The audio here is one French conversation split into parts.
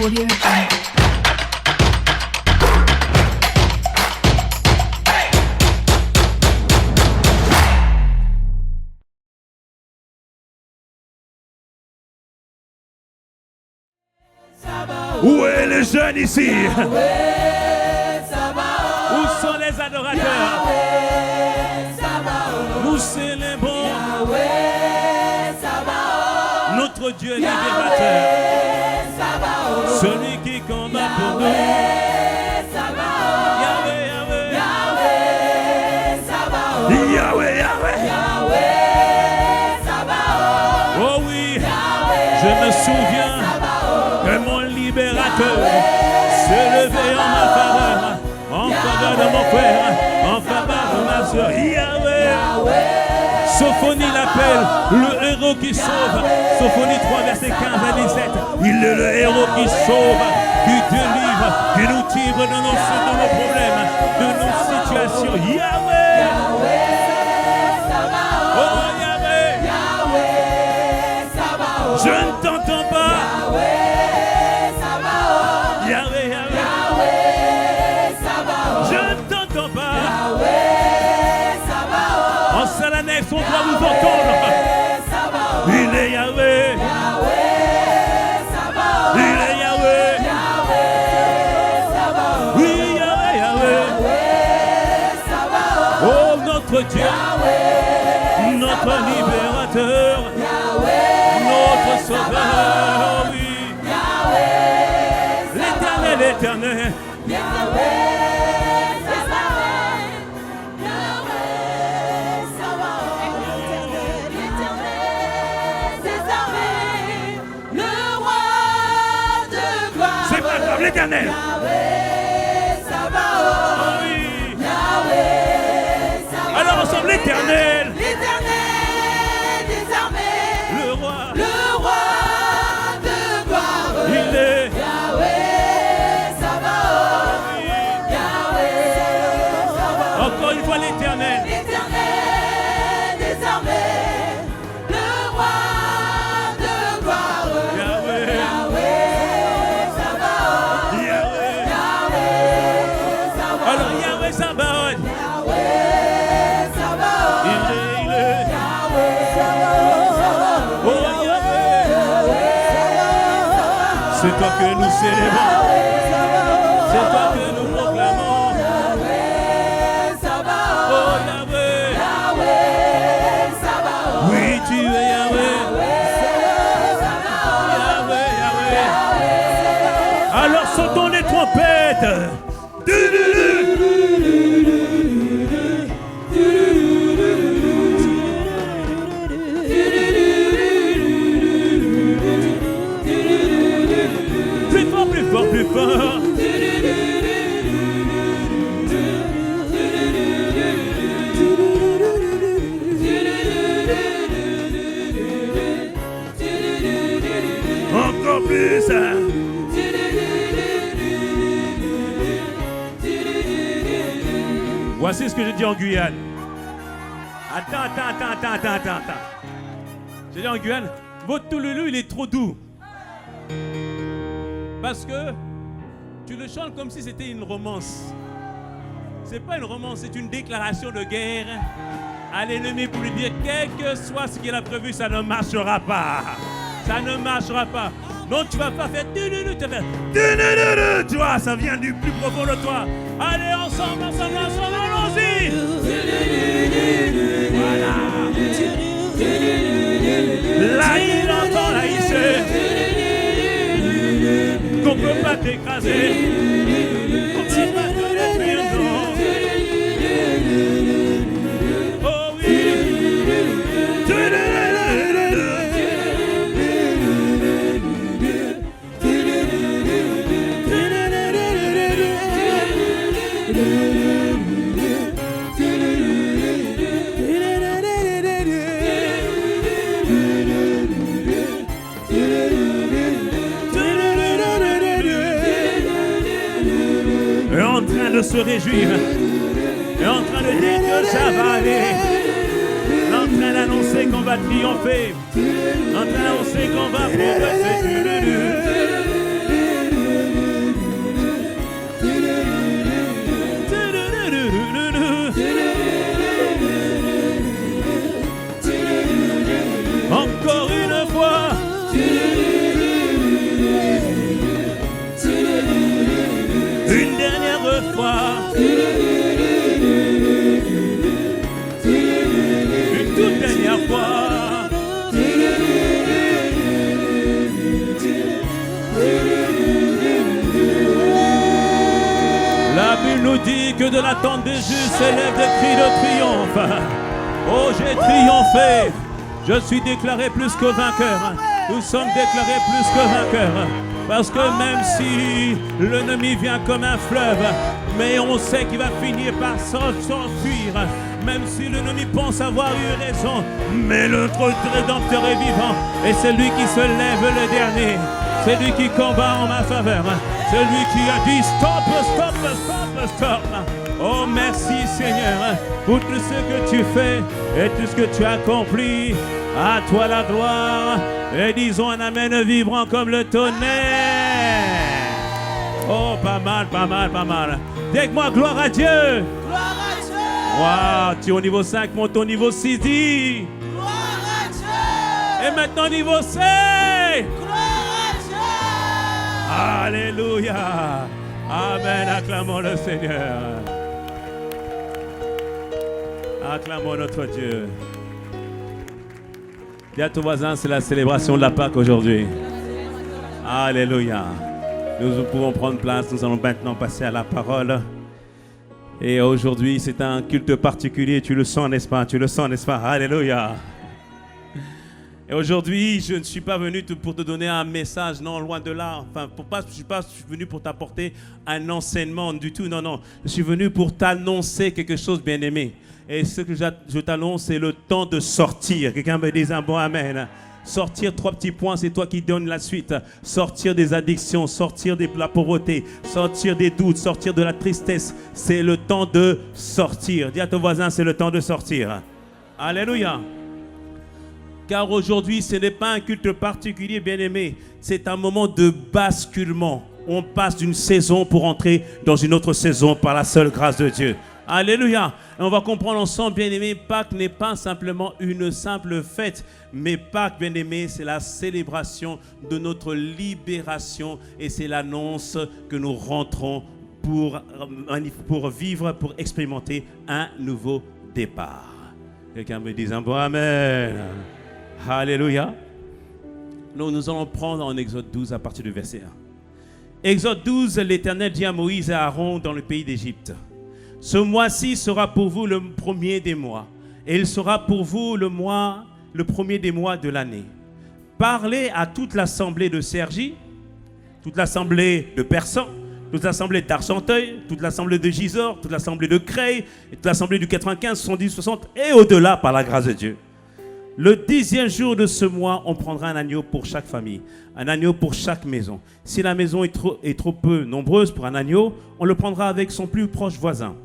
Audio Jungle. Où est les jeunes ici? Où sont les adorateurs? Nous célébrons notre Dieu libérateur, celui qui combat pour nous. Yahweh, Yahweh, Yahweh, Yahweh. Oh oui, je me souviens que mon libérateur s'est levé en ma faveur, en faveur de mon frère, en faveur de ma soeur. Yahweh. Sophonie l'appelle le héros qui sauve. Sophonie 3, verset 15 à 17. Il est le héros qui sauve, qui délivre, qui nous tire de nos problèmes, de nos situations. Yahweh. Oh Yahweh. Je ne t'entends pas. Yahweh, Yahweh. Je ne t'entends pas. En Salanès, on doit vous entendre. Il est Yahweh. Il est Yahweh. Oui, Yahweh, Yahweh. Oh, notre Dieu, notre libérateur, notre sauveur. Oh, oui. L'éternel, l'éternel. L'éternel. Oh oui. Alors ensemble, l'éternel. L'éternel des armées. Le roi. Le roi de gloire. Il est Yahweh Sabaoth. Oui. Yahweh Sabaoth. Encore une fois, l'éternel. L'éternel des armées. Le roi de gloire. Yahweh. Alors Yahweh Sabaoth. Il est. Oh Yahweh. C'est toi que nous célébrons. C'est toi que nous proclamons. Oh Yahweh. Oui, tu es Yahweh. Yahweh, Yahweh. Alors sautons les trompettes. Plus fort, plus fort, plus fort. Encore plus. Voici ce que je dis en Guyane. Attends. J'ai dit en Guyane, votre touloulou, il est trop doux. Parce que tu le chantes comme si c'était une romance. C'est pas une romance, c'est une déclaration de guerre à l'ennemi pour lui dire, quel que soit ce qu'il a prévu, ça ne marchera pas. Ça ne marchera pas. Non, tu vas pas faire tu vois, ça vient du plus profond de toi. Allez, ensemble, allons-y. Voilà. Là, il entend, là, il sait qu'on ne peut pas t'écraser. On ne peut pas te détruire, non. Oh oui. Est en train de se réjouir, est en train de dire que ça va aller, est en train d'annoncer qu'on va triompher, est en train d'annoncer qu'on va progresser. attentes de juste s'élèvent des cris de triomphe. Oh, j'ai triomphé. Je suis déclaré plus que vainqueur. Nous sommes déclarés plus que vainqueurs. Parce que même si l'ennemi vient comme un fleuve, mais on sait qu'il va finir par s'enfuir. Même si l'ennemi pense avoir eu raison, mais notre Rédempteur est vivant. Et c'est lui qui se lève le dernier. C'est lui qui combat en ma faveur. C'est lui qui a dit stop, stop, stop, stop. Oh, merci Seigneur pour tout ce que tu fais et tout ce que tu as accompli. À toi la gloire. Et disons un amen vibrant comme le tonnerre. Oh, pas mal, pas mal, pas mal. Dis avec moi, gloire à Dieu. Gloire à Dieu. Wow, tu es au niveau 5, monte au niveau 6, dis. Gloire à Dieu. Et maintenant niveau 6. Gloire à Dieu. Alléluia. Amen, acclamons le Seigneur. Acclamons notre Dieu. Dis à ton voisin, c'est la célébration de la Pâque aujourd'hui. Alléluia. Nous pouvons prendre place, nous allons maintenant passer à la parole. Et aujourd'hui, c'est un culte particulier, tu le sens, n'est-ce pas? Tu le sens, n'est-ce pas? Alléluia. Et aujourd'hui, je ne suis pas venu pour te donner un message, non, loin de là. Enfin, je ne suis pas venu pour t'apporter un enseignement du tout, non, non. Je suis venu pour t'annoncer quelque chose, bien-aimé. Et ce que je t'annonce, c'est le temps de sortir. Quelqu'un me dise un bon amen. Sortir, 3 petits points, c'est toi qui donnes la suite. Sortir des addictions, sortir de la pauvreté, sortir des doutes, sortir de la tristesse. C'est le temps de sortir. Dis à ton voisin, c'est le temps de sortir. Alléluia. Car aujourd'hui, ce n'est pas un culte particulier, bien-aimé. C'est un moment de basculement. On passe d'une saison pour entrer dans une autre saison par la seule grâce de Dieu. Alléluia. Et on va comprendre ensemble, bien-aimé, Pâques n'est pas simplement une simple fête, mais Pâques, bien-aimé, c'est la célébration de notre libération et c'est l'annonce que nous rentrons pour vivre, pour expérimenter un nouveau départ. Quelqu'un me dit un bon amen. Alléluia. Nous allons prendre en Exode 12 à partir du verset 1. Exode 12, l'Éternel dit à Moïse et à Aaron dans le pays d'Égypte. Ce mois-ci sera pour vous le premier des mois, et il sera pour vous le premier des mois de l'année. Parlez à toute l'assemblée de Sergi, toute l'assemblée de Persan, toute l'assemblée d'Argenteuil, toute l'assemblée de Gisors, toute l'assemblée de Creil, et toute l'assemblée du 95, 70, 60 et au-delà par la grâce de Dieu. Le 10e jour de ce mois, on prendra un agneau pour chaque famille, un agneau pour chaque maison. Si la maison est trop peu nombreuse pour un agneau, on le prendra avec son plus proche voisin.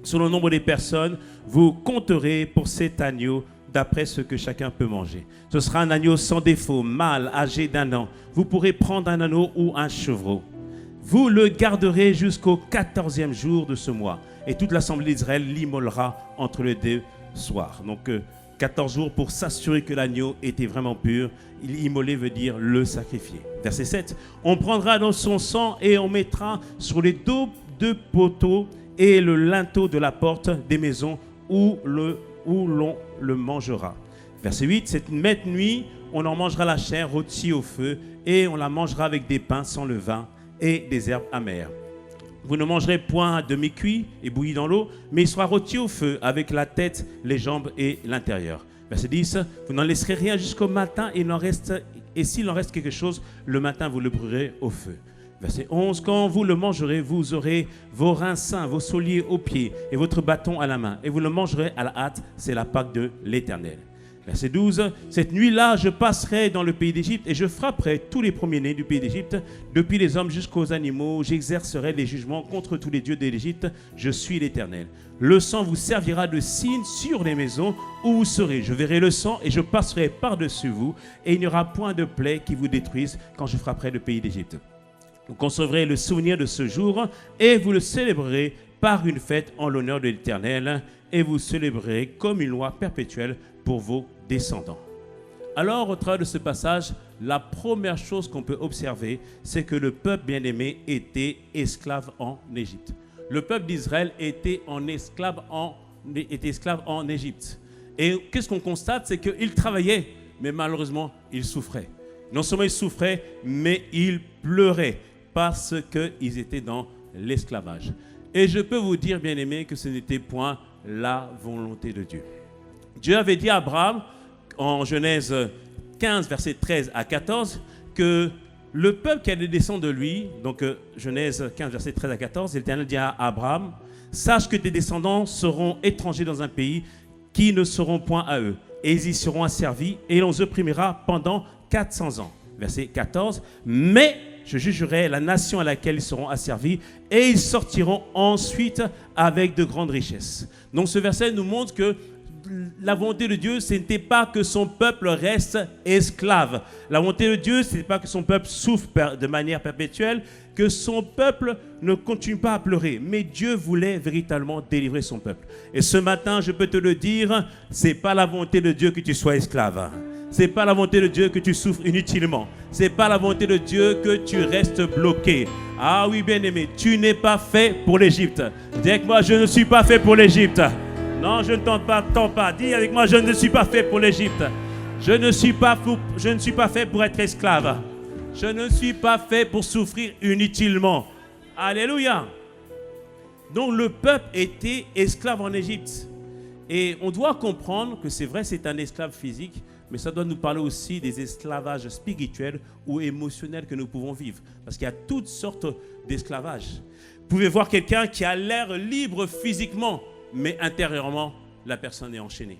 Selon le nombre des personnes, vous compterez pour cet agneau d'après ce que chacun peut manger. Ce sera un agneau sans défaut, mâle, âgé d'1 an. Vous pourrez prendre un agneau ou un chevreau. Vous le garderez jusqu'au 14e jour de ce mois. Et toute l'assemblée d'Israël l'immolera entre les 2 soirs. Donc 14 jours pour s'assurer que l'agneau était vraiment pur. Immoler veut dire le sacrifier. Verset 7. On prendra dans son sang et on mettra sur les 2 poteaux et le linteau de la porte des maisons où l'on le mangera. Verset 8, cette même nuit, on en mangera la chair rôtie au feu et on la mangera avec des pains sans levain et des herbes amères. Vous ne mangerez point à demi-cuit et bouilli dans l'eau, mais il sera rôti au feu avec la tête, les jambes et l'intérieur. Verset 10, vous n'en laisserez rien jusqu'au matin et s'il en reste quelque chose, le matin vous le brûlerez au feu. Verset 11, quand vous le mangerez, vous aurez vos reins sains, vos souliers aux pieds et votre bâton à la main. Et vous le mangerez à la hâte, c'est la Pâque de l'Éternel. Verset 12, cette nuit-là, je passerai dans le pays d'Égypte et je frapperai tous les premiers-nés du pays d'Égypte, depuis les hommes jusqu'aux animaux. J'exercerai les jugements contre tous les dieux de l'Égypte. Je suis l'Éternel. Le sang vous servira de signe sur les maisons où vous serez. Je verrai le sang et je passerai par-dessus vous et il n'y aura point de plaie qui vous détruise quand je frapperai le pays d'Égypte. Vous concevrez le souvenir de ce jour et vous le célébrerez par une fête en l'honneur de l'Éternel et vous célébrerez comme une loi perpétuelle pour vos descendants. Alors, au travers de ce passage, la première chose qu'on peut observer, c'est que le peuple bien-aimé était esclave en Égypte. Le peuple d'Israël était esclave en Égypte. Et qu'est-ce qu'on constate? C'est qu'ils travaillaient, mais malheureusement, ils souffraient. Non seulement ils souffraient, mais ils pleuraient parce qu'ils étaient dans l'esclavage. Et je peux vous dire, bien-aimés, que ce n'était point la volonté de Dieu. Dieu avait dit à Abraham, en Genèse 15, versets 13 à 14, que le peuple qui allait descendre de lui, donc Genèse 15, versets 13 à 14, l'Éternel dit à Abraham, « Sache que tes descendants seront étrangers dans un pays qui ne seront point à eux, et ils y seront asservis, et l'on les opprimera pendant 400 ans. » Verset 14, « Mais je jugerai la nation à laquelle ils seront asservis, et ils sortiront ensuite avec de grandes richesses. » Donc ce verset nous montre que la volonté de Dieu, ce n'était pas que son peuple reste esclave. La volonté de Dieu, ce n'est pas que son peuple souffre de manière perpétuelle, que son peuple ne continue pas à pleurer. Mais Dieu voulait véritablement délivrer son peuple. Et ce matin, je peux te le dire, ce n'est pas la volonté de Dieu que tu sois esclave. Ce n'est pas la volonté de Dieu que tu souffres inutilement. Ce n'est pas la volonté de Dieu que tu restes bloqué. Ah oui, bien-aimé, tu n'es pas fait pour l'Égypte. Dis avec moi, je ne suis pas fait pour l'Égypte. Non, je ne t'entends pas. Dis avec moi, je ne suis pas fait pour l'Égypte. Je ne suis pas fait pour être esclave. Je ne suis pas fait pour souffrir inutilement. Alléluia. Donc le peuple était esclave en Égypte. Et on doit comprendre que c'est vrai, c'est un esclave physique, mais ça doit nous parler aussi des esclavages spirituels ou émotionnels que nous pouvons vivre. Parce qu'il y a toutes sortes d'esclavages. Vous pouvez voir quelqu'un qui a l'air libre physiquement, mais intérieurement, la personne est enchaînée.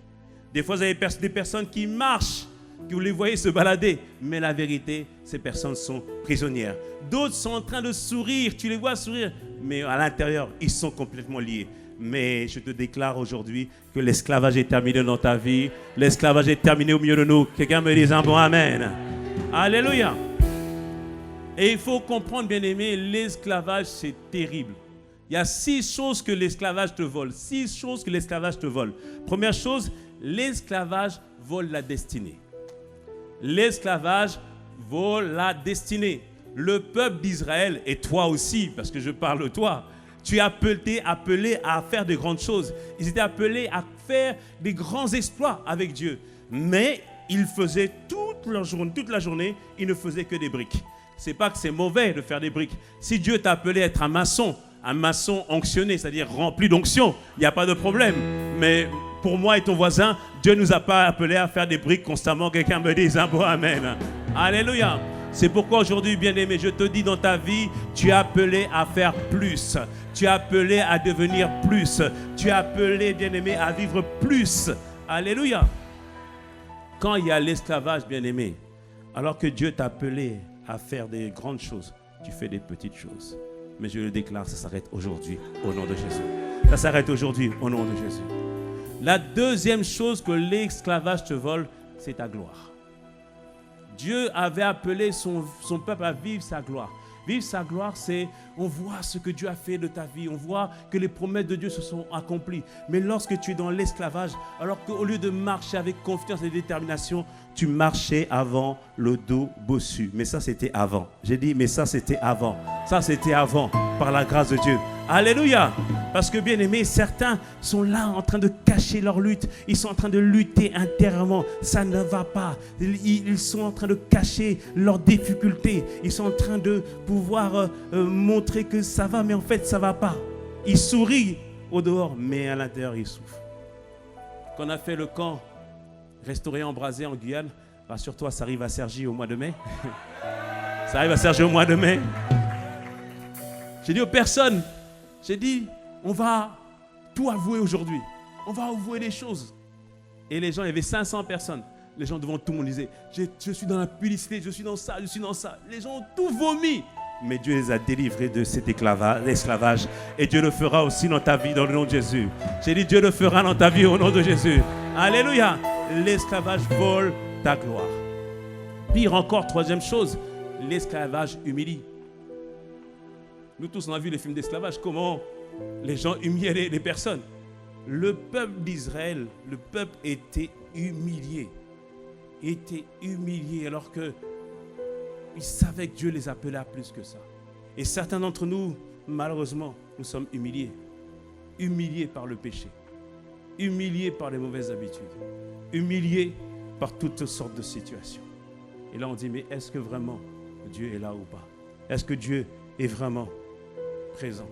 Des fois, vous avez des personnes qui marchent, que vous les voyez se balader, mais la vérité, ces personnes sont prisonnières. D'autres sont en train de sourire, tu les vois sourire, mais à l'intérieur, ils sont complètement liés. Mais je te déclare aujourd'hui que l'esclavage est terminé dans ta vie. L'esclavage est terminé au milieu de nous. Quelqu'un me dise un bon amen. Alléluia. Et il faut comprendre, bien-aimé, l'esclavage, c'est terrible. Il y a 6 choses que l'esclavage te vole. 6 choses que l'esclavage te vole. Première chose, l'esclavage vole la destinée. L'esclavage vole la destinée. Le peuple d'Israël, et toi aussi, parce que je parle de toi, tu es appelé à faire de grandes choses. Ils étaient appelés à faire des grands exploits avec Dieu. Mais ils faisaient toute la journée, ils ne faisaient que des briques. Ce n'est pas que c'est mauvais de faire des briques. Si Dieu t'a appelé à être un maçon onctionné, c'est-à-dire rempli d'onction, il n'y a pas de problème. Mais pour moi et ton voisin, Dieu ne nous a pas appelés à faire des briques constamment. Quelqu'un me dise un bon amen. Alléluia. C'est pourquoi aujourd'hui, bien-aimé, je te dis dans ta vie, tu es appelé à faire plus. Tu es appelé à devenir plus. Tu es appelé, bien-aimé, à vivre plus. Alléluia. Quand il y a l'esclavage, bien-aimé, alors que Dieu t'a appelé à faire des grandes choses, tu fais des petites choses. Mais je le déclare, ça s'arrête aujourd'hui au nom de Jésus. Ça s'arrête aujourd'hui au nom de Jésus. La deuxième chose que l'esclavage te vole, c'est ta gloire. Dieu avait appelé son peuple à vivre sa gloire. Vivre sa gloire, c'est, on voit ce que Dieu a fait de ta vie. On voit que les promesses de Dieu se sont accomplies. Mais lorsque tu es dans l'esclavage, alors qu'au lieu de marcher avec confiance et détermination, tu marchais avant le dos bossu. Mais ça, c'était avant. J'ai dit, mais ça, c'était avant. Ça, c'était avant, par la grâce de Dieu. Alléluia. Parce que, bien aimés, certains sont là en train de cacher leur lutte. Ils sont en train de lutter intérieurement. Ça ne va pas. Ils sont en train de cacher leurs difficultés. Ils sont en train de pouvoir montrer que ça va, mais en fait, ça ne va pas. Ils sourient au dehors, mais à l'intérieur, ils souffrent. Quand on a fait le camp restauré embrasé en Guyane, rassure-toi, ça arrive à Cergy au mois de mai. Ça arrive à Cergy au mois de mai. J'ai dit aux personnes, j'ai dit, on va tout avouer aujourd'hui. On va avouer les choses. Et les gens, il y avait 500 personnes. Les gens devant tout le monde disaient, je suis dans la publicité, je suis dans ça, je suis dans ça. Les gens ont tout vomi. Mais Dieu les a délivrés de cet esclavage. Et Dieu le fera aussi dans ta vie, dans le nom de Jésus. J'ai dit, Dieu le fera dans ta vie, au nom de Jésus. Alléluia. L'esclavage vole ta gloire. Pire encore, troisième chose, l'esclavage humilie. Nous tous, on a vu les films d'esclavage, comment les gens humiliaient les personnes. Le peuple d'Israël, le peuple était humilié. Était humilié alors qu'ils savaient que Dieu les appelait à plus que ça. Et certains d'entre nous, malheureusement, nous sommes humiliés. Humiliés par le péché. Humiliés par les mauvaises habitudes. Humiliés par toutes sortes de situations. Et là, on dit, mais est-ce que vraiment Dieu est là ou pas? Est-ce que Dieu est vraiment présent?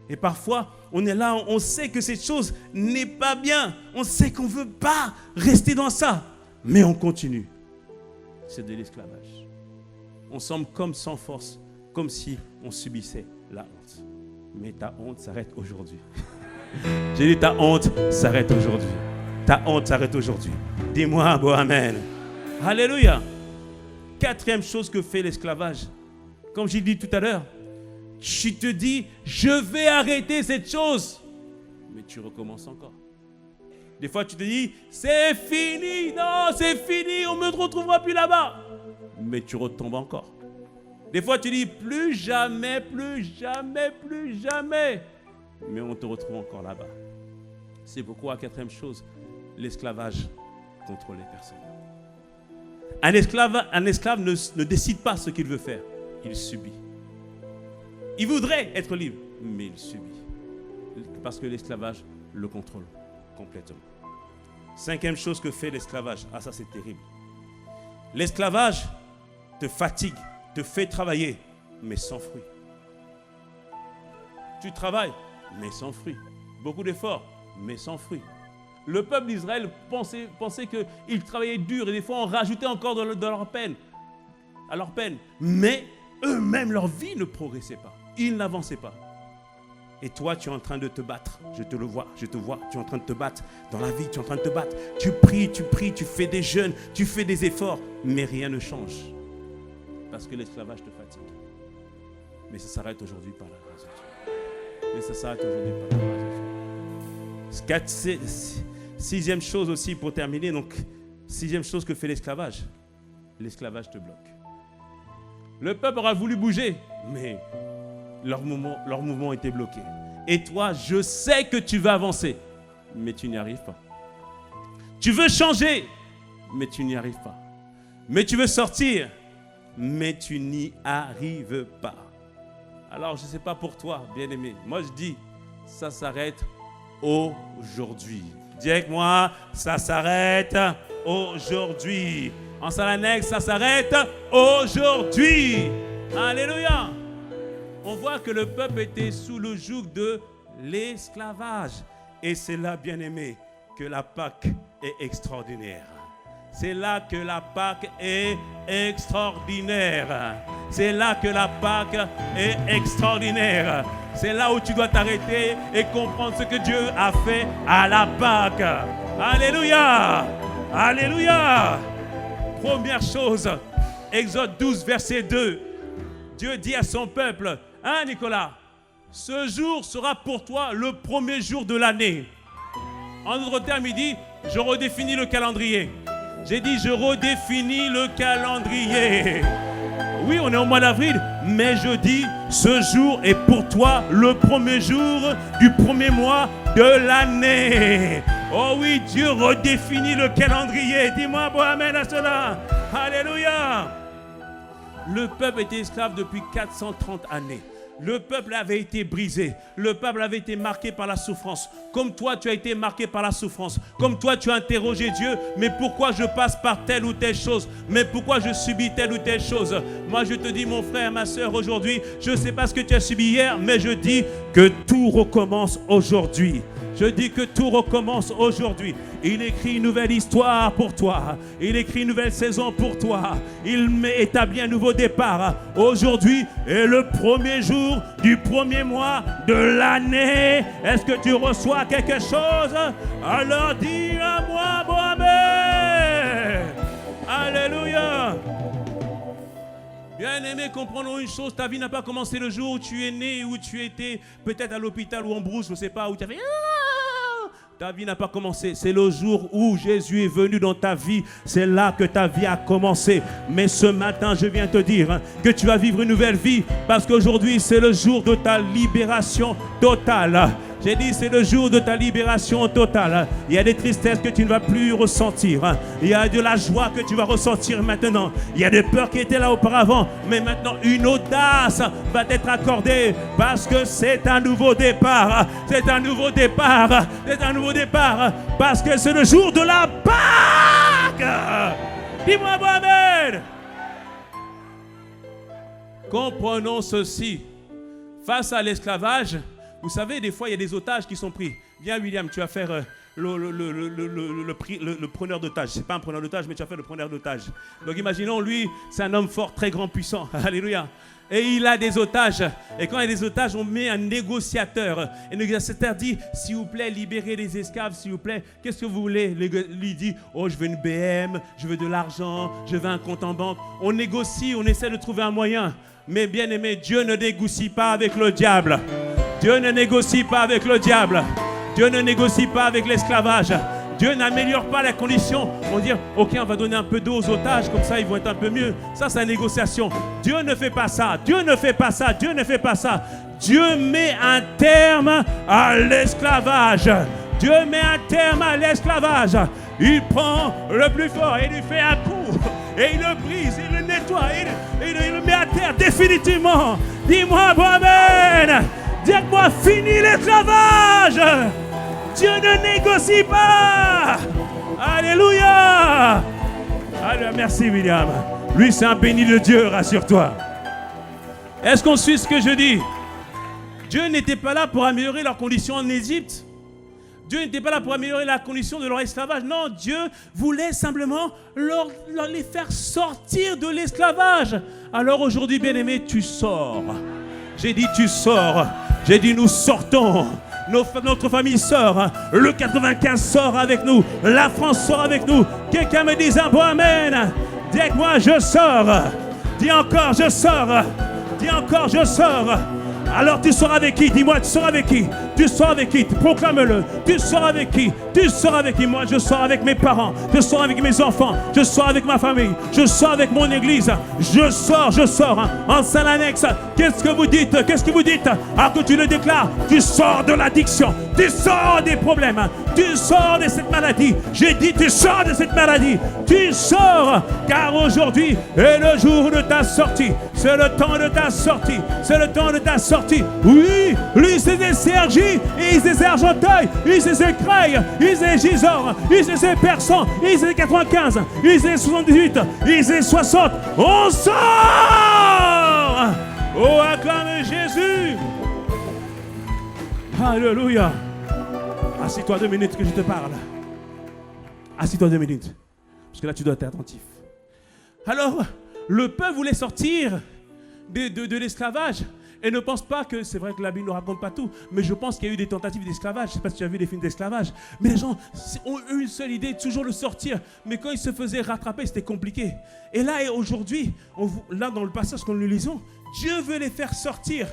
Et parfois, on est là, on sait que cette chose n'est pas bien. On sait qu'on ne veut pas rester dans ça. Mais on continue. C'est de l'esclavage. On semble comme sans force, comme si on subissait la honte. Mais ta honte s'arrête aujourd'hui. J'ai dit ta honte s'arrête aujourd'hui. Ta honte s'arrête aujourd'hui. Dis-moi, bon amen. Alléluia. Quatrième chose que fait l'esclavage. Comme j'ai dit tout à l'heure, tu te dis, je vais arrêter cette chose. Mais tu recommences encore. Des fois, tu te dis, c'est fini. Non, c'est fini. On ne me retrouvera plus là-bas. Mais tu retombes encore. Des fois, tu dis, plus jamais, plus jamais, plus jamais. Mais on te retrouve encore là-bas. C'est pourquoi, quatrième chose, l'esclavage contrôle les personnes. Un esclave ne décide pas ce qu'il veut faire. Il subit. Il voudrait être libre, mais il subit. Parce que l'esclavage le contrôle complètement. Cinquième chose que fait l'esclavage. Ah, ça c'est terrible. L'esclavage te fatigue, te fait travailler, mais sans fruit. Tu travailles, mais sans fruit. Beaucoup d'efforts, mais sans fruit. Le peuple d'Israël pensait qu'ils travaillaient dur et des fois on rajoutait encore de leur peine, à leur peine. Mais eux-mêmes, leur vie ne progressait pas. Ils n'avançaient pas. Et toi, tu es en train de te battre. Je te le vois, je te vois. Tu es en train de te battre. Dans la vie, tu es en train de te battre. Tu pries, tu fais des jeûnes, tu fais des efforts. Mais rien ne change. Parce que l'esclavage te fatigue. Mais ça s'arrête aujourd'hui par la grâce de Dieu. Mais ça s'arrête aujourd'hui par la grâce de Dieu. Sixième chose aussi pour terminer. Donc, sixième chose que fait l'esclavage. L'esclavage te bloque. Le peuple aura voulu bouger, mais leur mouvement était bloqué. Et toi, je sais que tu vas avancer, mais tu n'y arrives pas. Tu veux changer, mais tu n'y arrives pas. Mais tu veux sortir, mais tu n'y arrives pas. Alors, je ne sais pas pour toi, bien-aimé. Moi, je dis, ça s'arrête aujourd'hui. Dis avec moi, ça s'arrête aujourd'hui. En Salanex, ça s'arrête aujourd'hui. Alléluia. On voit que le peuple était sous le joug de l'esclavage. Et c'est là, bien-aimé, que la Pâque est extraordinaire. C'est là que la Pâque est extraordinaire. C'est là que la Pâque est extraordinaire. C'est là où tu dois t'arrêter et comprendre ce que Dieu a fait à la Pâque. Alléluia. Alléluia. Première chose, Exode 12, verset 2. Dieu dit à son peuple, hein Nicolas, ce jour sera pour toi le premier jour de l'année. En d'autres termes, il dit, je redéfinis le calendrier. J'ai dit, je redéfinis le calendrier. Oui, on est au mois d'avril, mais je dis, ce jour est pour toi le premier jour du premier mois de l'année. Oh oui, Dieu redéfinit le calendrier. Dis-moi, bon amen à cela. Alléluia. Le peuple était esclave depuis 430 années. Le peuple avait été brisé. Le peuple avait été marqué par la souffrance. Comme toi, tu as été marqué par la souffrance. Comme toi, tu as interrogé Dieu. Mais pourquoi je passe par telle ou telle chose? Mais pourquoi je subis telle ou telle chose? Moi, je te dis, mon frère, ma soeur, aujourd'hui, je ne sais pas ce que tu as subi hier, mais je dis que tout recommence aujourd'hui. Je dis que tout recommence aujourd'hui. Il écrit une nouvelle histoire pour toi. Il écrit une nouvelle saison pour toi. Il établit un nouveau départ. Aujourd'hui est le premier jour du premier mois de l'année. Est-ce que tu reçois quelque chose? Alors dis à moi, bon amen. Alléluia. Bien-aimé, comprenons une chose, ta vie n'a pas commencé le jour où tu es né, où tu étais peut-être à l'hôpital ou en brousse, je ne sais pas, où tu avais... Ta vie n'a pas commencé. C'est le jour où Jésus est venu dans ta vie. C'est là que ta vie a commencé. Mais ce matin, je viens te dire que tu vas vivre une nouvelle vie parce qu'aujourd'hui, c'est le jour de ta libération totale. J'ai dit, c'est le jour de ta libération totale. Il y a des tristesses que tu ne vas plus ressentir. Il y a de la joie que tu vas ressentir maintenant. Il y a des peurs qui étaient là auparavant. Mais maintenant, une audace va t'être accordée parce que c'est un nouveau départ. C'est un nouveau départ. C'est un nouveau départ. Parce que c'est le jour de la Pâque. Dis-moi, Mohamed. Comprenons ceci. Face à l'esclavage, Vous savez, des fois, il y a des otages qui sont pris. Viens, William, tu vas faire le preneur d'otages. Ce n'est pas un preneur d'otages, mais tu vas faire le preneur d'otages. Donc, imaginons, lui, c'est un homme fort, très grand, puissant. Alléluia. Et il a des otages. Et quand il y a des otages, on met un négociateur. Et le négociateur dit, s'il vous plaît, libérez les esclaves, s'il vous plaît. Qu'est-ce que vous voulez? Lui dit, oh, je veux une BM, je veux de l'argent, je veux un compte en banque. On négocie, on essaie de trouver un moyen. Mais bien aimé, Dieu ne négocie pas avec le diable. Dieu ne négocie pas avec le diable. Dieu ne négocie pas avec l'esclavage. Dieu n'améliore pas la condition. On dit, ok, on va donner un peu d'eau aux otages, comme ça ils vont être un peu mieux. Ça, c'est la négociation. Dieu ne fait pas ça. Dieu ne fait pas ça. Dieu ne fait pas ça. Dieu met un terme à l'esclavage. Dieu met un terme à l'esclavage. Il prend le plus fort et il lui fait un coup. Et il le brise, il le nettoie, il le met à terre définitivement. Dis-moi, amen. Dites-moi, fini l'esclavage. Dieu ne négocie pas. Alléluia. Alléluia. Merci, William. Lui, c'est un béni de Dieu, rassure-toi. Est-ce qu'on suit ce que je dis? Dieu n'était pas là pour améliorer leurs conditions en Égypte. Dieu n'était pas là pour améliorer la condition de leur esclavage. Non, Dieu voulait simplement les faire sortir de l'esclavage. Alors aujourd'hui, bien-aimé, tu sors. J'ai dit tu sors. J'ai dit nous sortons. Notre famille sort. Le 95 sort avec nous. La France sort avec nous. Quelqu'un me dit un bon amen. Dites-moi je sors. Dis encore je sors. Dis encore je sors. Alors tu sors avec qui? Dis-moi, tu sors avec qui? Tu sors avec qui? Proclame-le. Tu sors avec qui? Tu sors avec qui? Moi, je sors avec mes parents. Je sors avec mes enfants. Je sors avec ma famille. Je sors avec mon église. Je sors. En salle annexe. Qu'est-ce que vous dites? Qu'est-ce que vous dites? Alors que tu le déclares, tu sors de l'addiction. Tu sors des problèmes. Tu sors de cette maladie. J'ai dit, tu sors de cette maladie. Tu sors. Car aujourd'hui est le jour de ta sortie. C'est le temps de ta sortie. C'est le temps de ta sortie. Oui, lui, c'est des Sergi. Il c'est des Argenteuil. Il c'est des Creil. Il c'est des Gisors. Il c'est des Persans. Il c'est des 95. Il c'est des 78. Il c'est des 60. On sort. Oh, acclame Jésus. Alléluia. Assis-toi 2 minutes que je te parle. Assis-toi 2 minutes. Parce que là, tu dois être attentif. Alors, le peuple voulait sortir de l'esclavage. Et ne pense pas que, c'est vrai que la Bible ne raconte pas tout, mais je pense qu'il y a eu des tentatives d'esclavage. Je ne sais pas si tu as vu des films d'esclavage. Mais les gens ont eu une seule idée, toujours le sortir. Mais quand ils se faisaient rattraper, c'était compliqué. Et là, et aujourd'hui, là dans le passage que nous lisons, Dieu veut les faire sortir.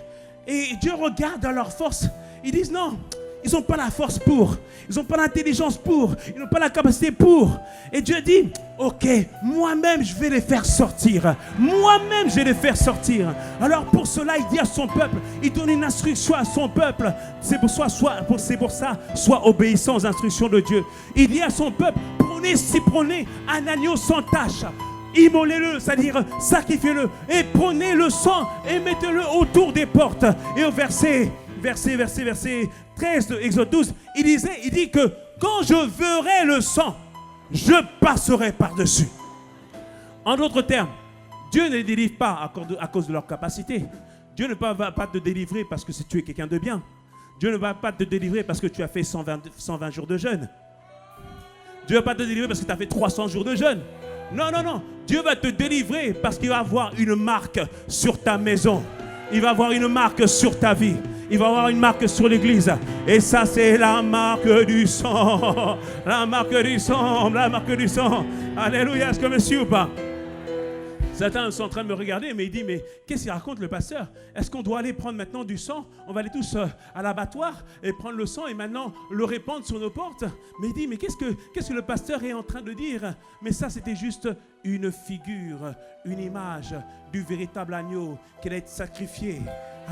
Et Dieu regarde dans leur force. Ils disent non. Ils n'ont pas la force pour. Ils n'ont pas l'intelligence pour. Ils n'ont pas la capacité pour. Et Dieu dit, ok, moi-même, je vais les faire sortir. Moi-même, je vais les faire sortir. Alors, pour cela, il dit à son peuple, il donne une instruction à son peuple. C'est pour ça, sois obéissant aux instructions de Dieu. Il dit à son peuple, prenez un agneau sans tache. Immolez-le, c'est-à-dire sacrifiez-le. Et prenez le sang et mettez-le autour des portes. Et au verset 13 de Exode 12, il dit que quand je verrai le sang, je passerai par-dessus. En d'autres termes, Dieu ne les délivre pas à cause de leur capacité. Dieu ne va pas te délivrer parce que tu es quelqu'un de bien. Dieu ne va pas te délivrer parce que tu as fait 120 jours de jeûne. Dieu ne va pas te délivrer parce que tu as fait 300 jours de jeûne. Non. Dieu va te délivrer parce qu'il va avoir une marque sur ta maison. Il va avoir une marque sur ta vie. Il va avoir une marque sur l'église. Et ça, c'est la marque du sang. La marque du sang. La marque du sang. Alléluia. Est-ce que vous me suivez ou pas? Certains sont en train de me regarder, mais il dit, mais qu'est-ce qu'il raconte le pasteur? Est-ce qu'on doit aller prendre maintenant du sang? On va aller tous à l'abattoir et prendre le sang et maintenant le répandre sur nos portes. Mais il dit, mais qu'est-ce que le pasteur est en train de dire? Mais ça, c'était juste une figure, une image du véritable agneau qui allait être sacrifié.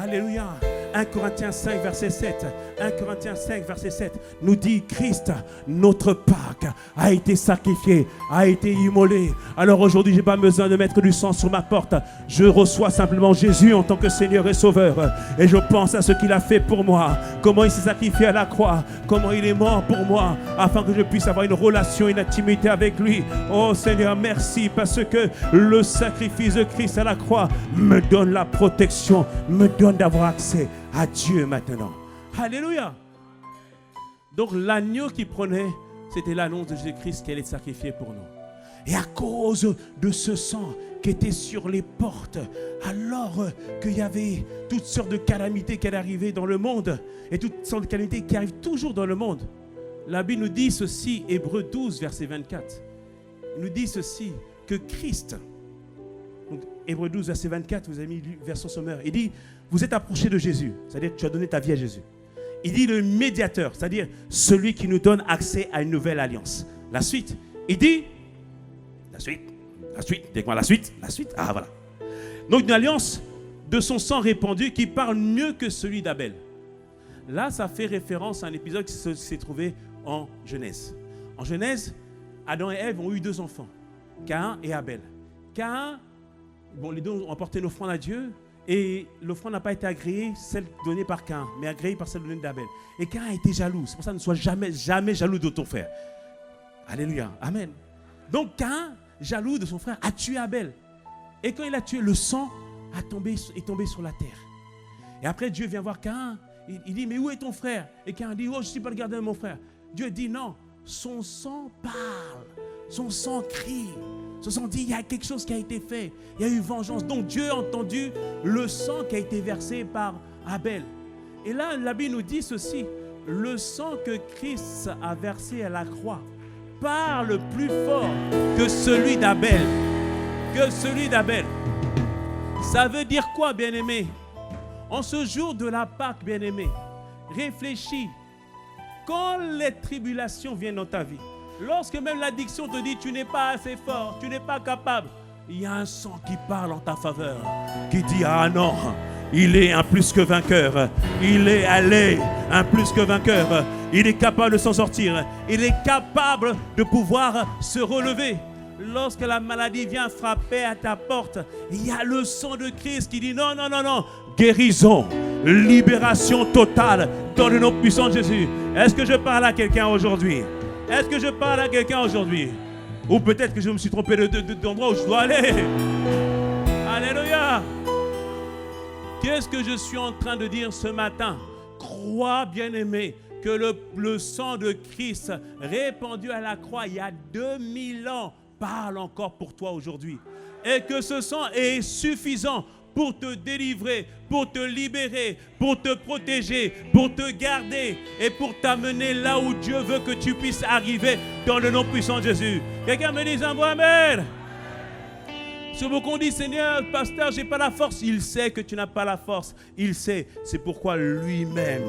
Alléluia. 1 Corinthiens 5, verset 7. 1 Corinthiens 5, verset 7 nous dit Christ, notre Pâque, a été sacrifié, a été immolé. Alors aujourd'hui, je n'ai pas besoin de mettre du sang sur ma porte. Je reçois simplement Jésus en tant que Seigneur et Sauveur. Et je pense à ce qu'il a fait pour moi. Comment il s'est sacrifié à la croix. Comment il est mort pour moi. Afin que je puisse avoir une relation, une intimité avec lui. Oh Seigneur, merci parce que le sacrifice de Christ à la croix me donne la protection, me donne d'avoir accès à Dieu maintenant. Alléluia. Donc l'agneau qui prenait, c'était l'annonce de Jésus-Christ qui allait être sacrifié pour nous. Et à cause de ce sang qui était sur les portes, alors qu'il y avait toutes sortes de calamités qui allaient arriver dans le monde, et toutes sortes de calamités qui arrivent toujours dans le monde, la Bible nous dit ceci, Hébreux 12, verset 24. Il nous dit ceci, que Christ, donc Hébreux 12, verset 24, vous avez mis version sommaire, il dit, vous êtes approché de Jésus, c'est-à-dire tu as donné ta vie à Jésus. Il dit le médiateur, c'est-à-dire celui qui nous donne accès à une nouvelle alliance. La suite, il dit, la suite, dites-moi la suite, ah voilà. Donc une alliance de son sang répandu qui parle mieux que celui d'Abel. Là, ça fait référence à un épisode qui s'est trouvé en Genèse. En Genèse, Adam et Ève ont eu 2 enfants, Caïn et Abel. Caïn, bon, les deux ont apporté une offrande à Dieu et l'offrande n'a pas été agréée, celle donnée par Caïn, mais agréée par celle donnée d'Abel. Et Caïn a été jaloux. C'est pour ça que ne sois jamais jaloux de ton frère. Alléluia, amen. Donc Caïn, jaloux de son frère, a tué Abel. Et quand il a tué, le sang est tombé sur la terre. Et après, Dieu vient voir Caïn. Il dit, mais où est ton frère? Et Caïn dit, oh, je ne suis pas le gardien de mon frère. Dieu dit, non, son sang parle, son sang crie. Son sang dit, il y a quelque chose qui a été fait. Il y a eu vengeance. Donc Dieu a entendu le sang qui a été versé par Abel. Et là, la Bible nous dit ceci, le sang que Christ a versé à la croix parle plus fort que celui d'Abel. Ça veut dire quoi, bien-aimé? En ce jour de la Pâque, bien-aimé, réfléchis. Quand les tribulations viennent dans ta vie, lorsque même l'addiction te dit tu n'es pas assez fort, tu n'es pas capable, il y a un sang qui parle en ta faveur, qui dit ah non, il est un plus que vainqueur, il est allé un plus que vainqueur, il est capable de s'en sortir, il est capable de pouvoir se relever. Lorsque la maladie vient frapper à ta porte, il y a le sang de Christ qui dit non, non, non, non. Guérison, libération totale dans le nom puissant de Jésus. Est-ce que je parle à quelqu'un aujourd'hui? Ou peut-être que je me suis trompé d'endroit où je dois aller. Alléluia. Qu'est-ce que je suis en train de dire ce matin? Crois, bien-aimé, que le sang de Christ répandu à la croix il y a 2000 ans parle encore pour toi aujourd'hui. Et que ce sang est suffisant pour te délivrer, pour te libérer, pour te protéger, pour te garder et pour t'amener là où Dieu veut que tu puisses arriver dans le nom puissant de Jésus. Quelqu'un me dit un mot amen. Si beaucoup dit Seigneur, pasteur, j'ai pas la force. Il sait que tu n'as pas la force. Il sait. C'est pourquoi lui-même,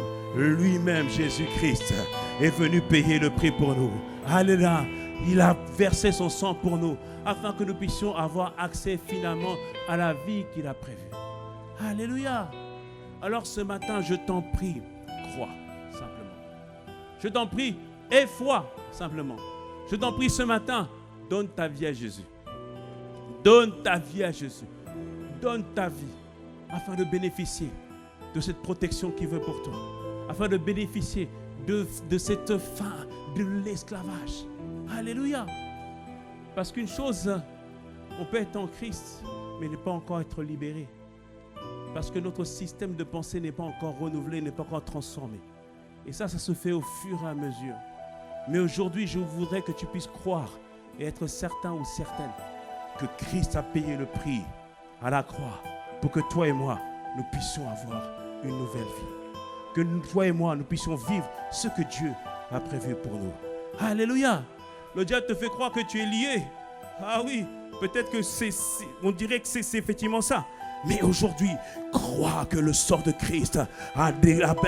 Jésus-Christ, est venu payer le prix pour nous. Alléluia. Il a versé son sang pour nous, afin que nous puissions avoir accès finalement à la vie qu'il a prévue. Alléluia. Alors ce matin, je t'en prie, crois simplement. Je t'en prie, aie foi simplement. Je t'en prie ce matin, donne ta vie à Jésus. Donne ta vie à Jésus. Donne ta vie afin de bénéficier de cette protection qu'il veut pour toi. Afin de bénéficier de cette fin de l'esclavage. Alléluia. Parce qu'une chose, on peut être en Christ, mais ne pas encore être libéré. Parce que notre système de pensée n'est pas encore renouvelé, n'est pas encore transformé. Et ça se fait au fur et à mesure. Mais aujourd'hui, je voudrais que tu puisses croire et être certain ou certaine que Christ a payé le prix à la croix pour que toi et moi, nous puissions avoir une nouvelle vie. Que toi et moi, nous puissions vivre ce que Dieu a prévu pour nous. Alléluia. Le diable te fait croire que tu es lié. Ah oui, peut-être que on dirait que c'est effectivement ça. Mais aujourd'hui, crois que le sort de Christ a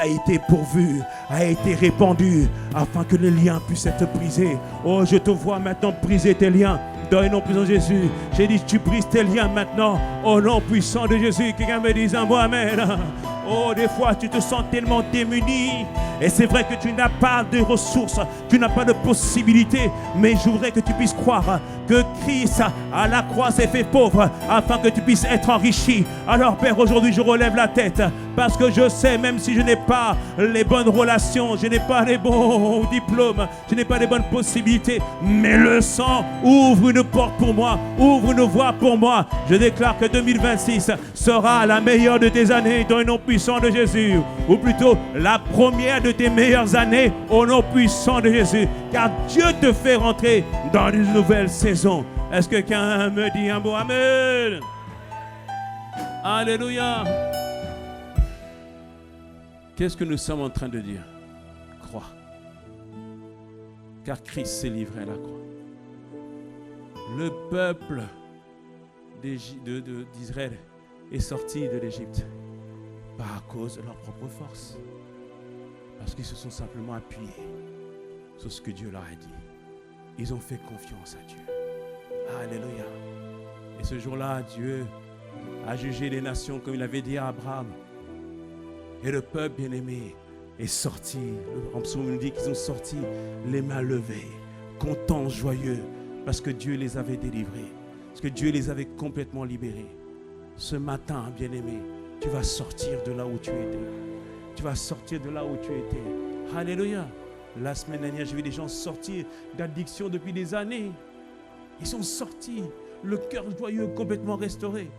été pourvu, a été répandu, afin que les liens puissent être brisés. Oh, je te vois maintenant briser tes liens. Dans le nom puissant de Jésus, j'ai dit, tu brises tes liens maintenant. Au nom puissant de Jésus, quelqu'un me dise un mot amen. Oh, des fois, tu te sens tellement démuni. Et c'est vrai que tu n'as pas de ressources, tu n'as pas de possibilités. Mais je voudrais que tu puisses croire que Christ, à la croix, s'est fait pauvre afin que tu puisses être enrichi. Alors, Père, aujourd'hui, je relève la tête parce que je sais, même si je n'ai pas les bonnes relations, je n'ai pas les bons diplômes, je n'ai pas les bonnes possibilités, mais le sang ouvre une porte pour moi, ouvre une voie pour moi. Je déclare que 2026 sera la meilleure de tes années dans le nom puissant puissant de Jésus. Ou plutôt, la première de tes meilleures années au nom puissant de Jésus. Car Dieu te fait rentrer dans une nouvelle saison. Est-ce que quelqu'un me dit un beau Amen? Alléluia. Qu'est-ce que nous sommes en train de dire? Crois. Car Christ s'est livré à la croix. Le peuple d'Israël est sorti de l'Égypte, pas à cause de leur propre force, parce qu'ils se sont simplement appuyés sur ce que Dieu leur a dit. Ils ont fait confiance à Dieu. Alléluia. Et ce jour-là, Dieu a jugé les nations comme il avait dit à Abraham. Et le peuple bien-aimé est sorti. Le psaume nous dit qu'ils ont sorti les mains levées, contents, joyeux, parce que Dieu les avait délivrés, parce que Dieu les avait complètement libérés. Ce matin, bien-aimé, tu vas sortir de là où tu étais. Tu vas sortir de là où tu étais. Alléluia. La semaine dernière, j'ai vu des gens sortir d'addiction depuis des années. Ils sont sortis, le cœur joyeux, complètement restauré.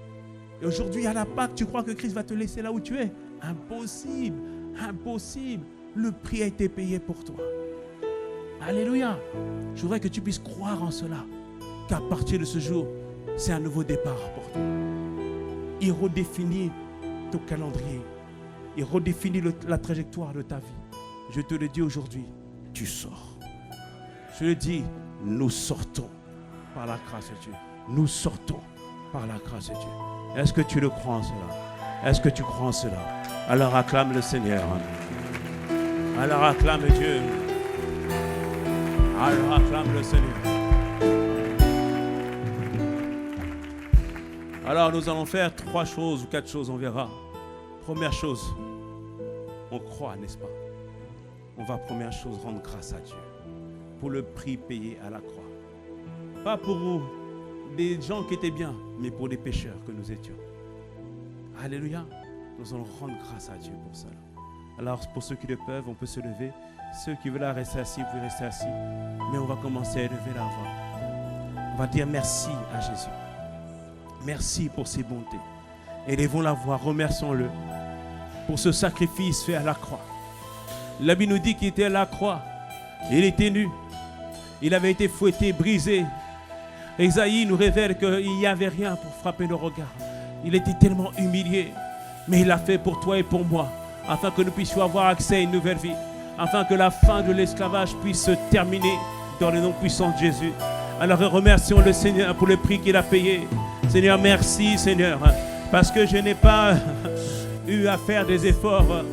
Et aujourd'hui, à la Pâque, tu crois que Christ va te laisser là où tu es? Impossible, impossible. Le prix a été payé pour toi. Alléluia. Je voudrais que tu puisses croire en cela. Qu'à partir de ce jour, c'est un nouveau départ pour toi. Il redéfinit ton calendrier. Il redéfinit la trajectoire de ta vie. Je te le dis aujourd'hui, tu sors. Je le dis, nous sortons par la grâce de Dieu. Nous sortons par la grâce de Dieu. Est-ce que tu le crois en cela? Est-ce que tu crois en cela? Alors acclame le Seigneur. Alors acclame Dieu. Alors acclame le Seigneur. Alors nous allons faire 3 choses ou 4 choses, on verra. Première chose, on croit, n'est-ce pas? On va, première chose, rendre grâce à Dieu pour le prix payé à la croix. Pas pour des gens qui étaient bien, mais pour des pécheurs que nous étions. Alléluia. Nous allons rendre grâce à Dieu pour cela. Alors pour ceux qui le peuvent, on peut se lever. Ceux qui veulent rester assis, vous pouvez rester assis. Mais on va commencer à élever la voix. On va dire merci à Jésus. Merci pour ses bontés. Élevons la voix, remercions-le pour ce sacrifice fait à la croix. La Bible nous dit qu'il était à la croix. Il était nu. Il avait été fouetté, brisé. Ésaïe nous révèle qu'il n'y avait rien pour frapper nos regards. Il était tellement humilié. Mais il l'a fait pour toi et pour moi, afin que nous puissions avoir accès à une nouvelle vie, afin que la fin de l'esclavage puisse se terminer dans le nom puissant de Jésus. Alors remercions le Seigneur pour le prix qu'il a payé. Seigneur, merci Seigneur, parce que je n'ai pas eu à faire des efforts,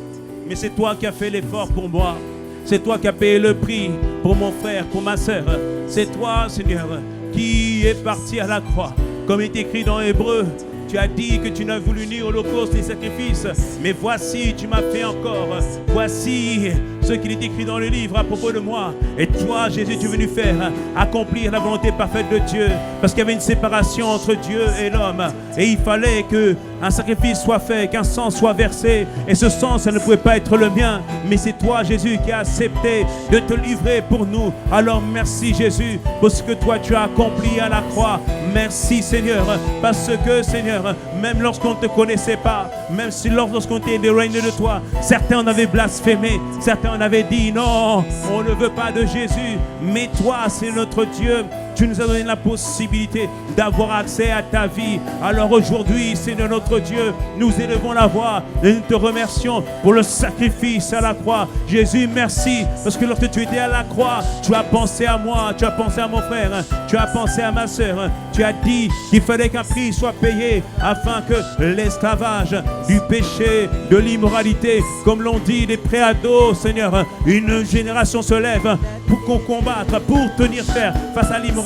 mais c'est toi qui as fait l'effort pour moi. C'est toi qui as payé le prix pour mon frère, pour ma soeur. C'est toi, Seigneur, qui est parti à la croix. Comme il est écrit dans Hébreux, tu as dit que tu n'as voulu ni holocauste ni sacrifice, mais voici, tu m'as fait encore. Voici ce qu'il est écrit dans le livre à propos de moi. Et toi, Jésus, tu es venu faire accomplir la volonté parfaite de Dieu, parce qu'il y avait une séparation entre Dieu et l'homme. Et il fallait qu'un sacrifice soit fait, qu'un sang soit versé. Et ce sang, ça ne pouvait pas être le mien, mais c'est toi, Jésus, qui as accepté de te livrer pour nous. Alors merci, Jésus, pour ce que toi, tu as accompli à la croix. Merci, Seigneur, parce que, Seigneur, même lorsqu'on ne te connaissait pas, même si lorsqu'on était éloigné de toi, certains en avaient blasphémé, certains en avaient dit non, on ne veut pas de Jésus, mais toi, c'est notre Dieu. Tu nous as donné la possibilité d'avoir accès à ta vie. Alors aujourd'hui, Seigneur notre Dieu, nous élevons la voix et nous te remercions pour le sacrifice à la croix. Jésus, merci, parce que lorsque tu étais à la croix, tu as pensé à moi, tu as pensé à mon frère, tu as pensé à ma soeur. Tu as dit qu'il fallait qu'un prix soit payé afin que l'esclavage du péché, de l'immoralité, comme l'ont dit les préados, Seigneur, une génération se lève pour qu'on combatte, pour tenir ferme face à l'immoralité.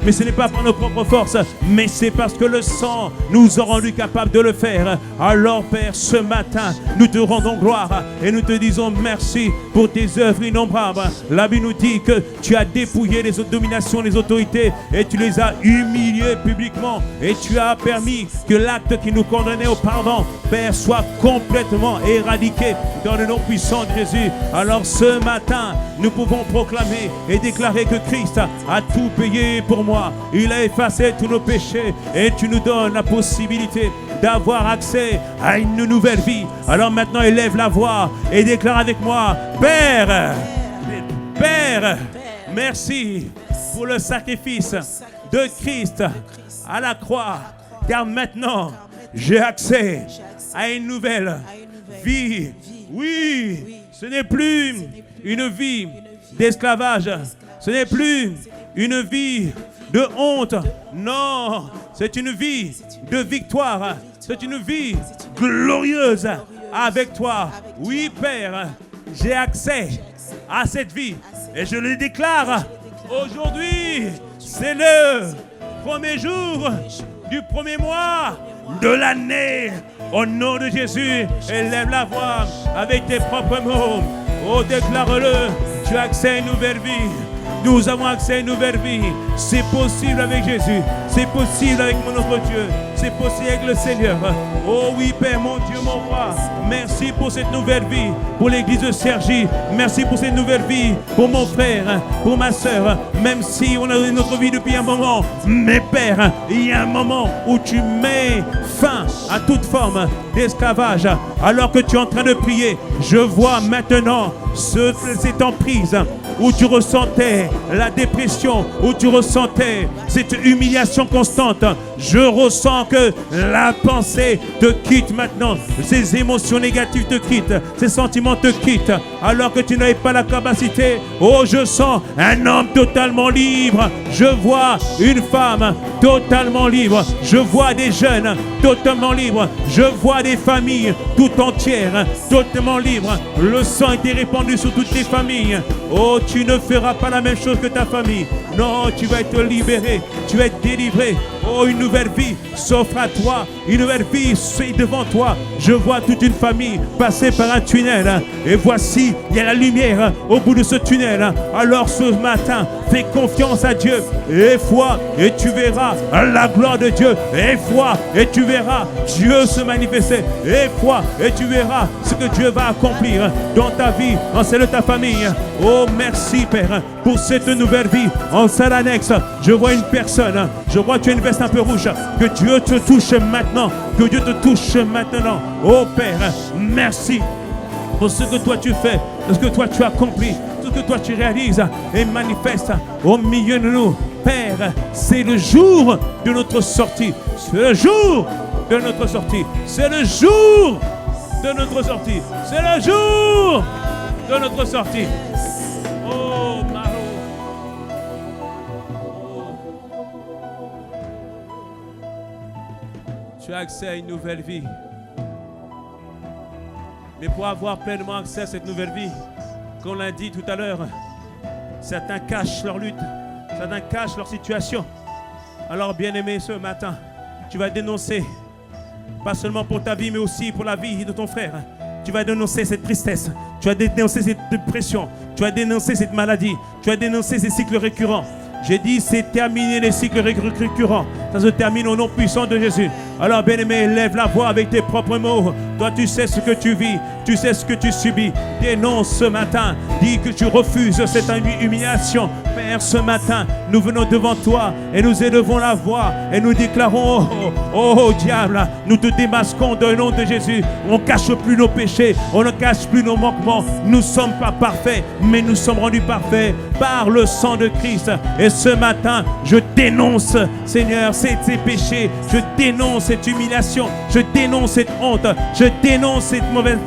Mais ce n'est pas par nos propres forces, mais c'est parce que le sang nous a rendus capables de le faire. Alors Père, ce matin, nous te rendons gloire et nous te disons merci pour tes œuvres innombrables. La Bible nous dit que tu as dépouillé les autres dominations, les autorités, et tu les as humiliés publiquement, et tu as permis que l'acte qui nous condamnait auparavant, Père, soit complètement éradiqué dans le nom puissant de Jésus. Alors ce matin, nous pouvons proclamer et déclarer que Christ a tout payé pour moi. Il a effacé tous nos péchés et tu nous donnes la possibilité d'avoir accès à une nouvelle vie. Alors maintenant, élève la voix et déclare avec moi, Père, Père, merci pour le sacrifice de Christ à la croix, car maintenant, j'ai accès à une nouvelle vie. Oui, ce n'est plus une vie d'esclavage. Ce n'est plus une vie de honte. Non, c'est une vie de victoire. C'est une vie glorieuse avec toi. Oui, Père, j'ai accès à cette vie. Et je le déclare aujourd'hui. C'est le premier jour du premier mois de l'année. Au nom de Jésus, élève la voix avec tes propres mots. Oh, déclare-le. Tu as accès à une nouvelle vie. Nous avons accès à une nouvelle vie. C'est possible avec Jésus. C'est possible avec notre Dieu. C'est possible avec le Seigneur. Oh oui, Père, mon Dieu, mon roi. Merci pour cette nouvelle vie. Pour l'église de Cergy. Merci pour cette nouvelle vie. Pour mon frère, pour ma soeur. Même si on a donné notre vie depuis un moment. Mais Père, il y a un moment où tu mets fin à toute forme d'esclavage. Alors que tu es en train de prier, je vois maintenant cette emprise où tu ressentais la dépression, où tu ressentais cette humiliation constante. Je ressens que la pensée te quitte maintenant. Ces émotions négatives te quittent. Ces sentiments te quittent. Alors que tu n'avais pas la capacité. Oh, je sens un homme totalement libre. Je vois une femme totalement libre. Je vois des jeunes totalement libres. Je vois des familles tout entières totalement libres. Le sang était répandu sur toutes les familles. Oh, tu ne feras pas la même chose que ta famille. Non, tu vas être libéré. Tu vas être délivré. Oh, une nouvelle vie s'offre à toi. Une nouvelle vie est devant toi. Je vois toute une famille passer par un tunnel. Et voici, il y a la lumière au bout de ce tunnel. Alors ce matin, fais confiance à Dieu. Et foi, et tu verras la gloire de Dieu. Et foi, et tu verras Dieu se manifester. Et foi, et tu verras ce que Dieu va accomplir dans ta vie, en celle de ta famille. Oh, merci Père pour cette nouvelle vie. En salle annexe, je vois une personne. Je vois que tu as une veste un peu rouge. Que Dieu te touche maintenant. Que Dieu te touche maintenant. Oh Père, merci pour ce que toi tu fais, ce que toi tu accomplis, ce que toi tu réalises et manifestes au milieu de nous. Père, c'est le jour de notre sortie. C'est le jour de notre sortie. C'est le jour de notre sortie. C'est le jour de notre sortie. Oh, Maro. Tu as accès à une nouvelle vie. Mais pour avoir pleinement accès à cette nouvelle vie, comme on l'a dit tout à l'heure, certains cachent leur lutte, certains cachent leur situation. Alors, bien-aimé, ce matin, tu vas dénoncer, pas seulement pour ta vie, mais aussi pour la vie de ton frère. Tu vas dénoncer cette tristesse, tu vas dénoncer cette dépression, tu vas dénoncer cette maladie, tu vas dénoncer ces cycles récurrents. J'ai dit, c'est terminé les cycles récurrents. Ça se termine au nom puissant de Jésus. Alors, bien-aimé, lève la voix avec tes propres mots. Toi, tu sais ce que tu vis. Tu sais ce que tu subis. Dénonce ce matin. Dis que tu refuses cette humiliation. Père, ce matin, nous venons devant toi et nous élevons la voix et nous déclarons, oh diable, nous te démasquons dans le nom de Jésus. On ne cache plus nos péchés. On ne cache plus nos manquements. Nous ne sommes pas parfaits, mais nous sommes rendus parfaits par le sang de Christ. Et ce matin, je dénonce, Seigneur, ces péchés. Je dénonce cette humiliation. Je dénonce cette honte. Je dénonce cette mauvaise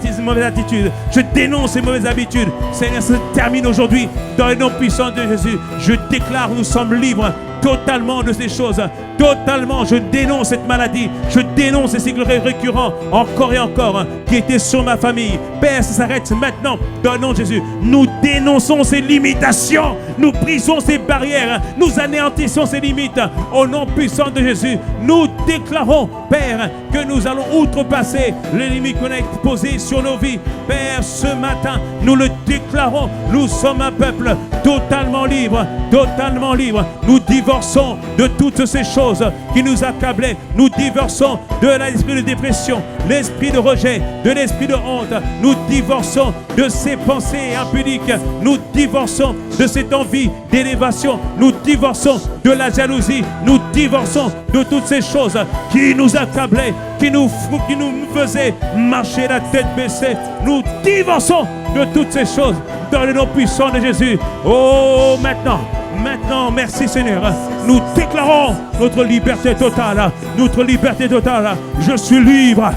attitude. Je dénonce ces mauvaises habitudes. Seigneur, ça se termine aujourd'hui dans le nom puissant de Jésus. Je déclare, nous sommes libres totalement de ces choses. Totalement, je dénonce cette maladie. Je dénonce ces cycles récurrents encore et encore qui étaient sur ma famille. Père, ça s'arrête maintenant dans le nom de Jésus. Nous dénonçons ces limitations. Nous brisons ces barrières. Nous anéantissons ces limites. Au nom puissant de Jésus, nous déclarons, Père, que nous allons outrepasser les limites qu'on a posées sur nos vies. Père, ce matin, nous le déclarons. Nous sommes un peuple totalement libre. Totalement libre. Nous divorçons de toutes ces choses qui nous accablaient. Nous divorçons de l'esprit de dépression, l'esprit de rejet, de l'esprit de honte. Nous divorçons de ces pensées impudiques. Nous divorçons de cette envie d'élévation. Nous divorçons de la jalousie. Nous divorçons de toutes ces choses qui nous accablaient. qui nous faisait marcher la tête baissée. Nous divorçons de toutes ces choses dans le nom puissant de Jésus. Oh, maintenant, merci Seigneur. Nous déclarons notre liberté totale. Notre liberté totale. Je suis libre.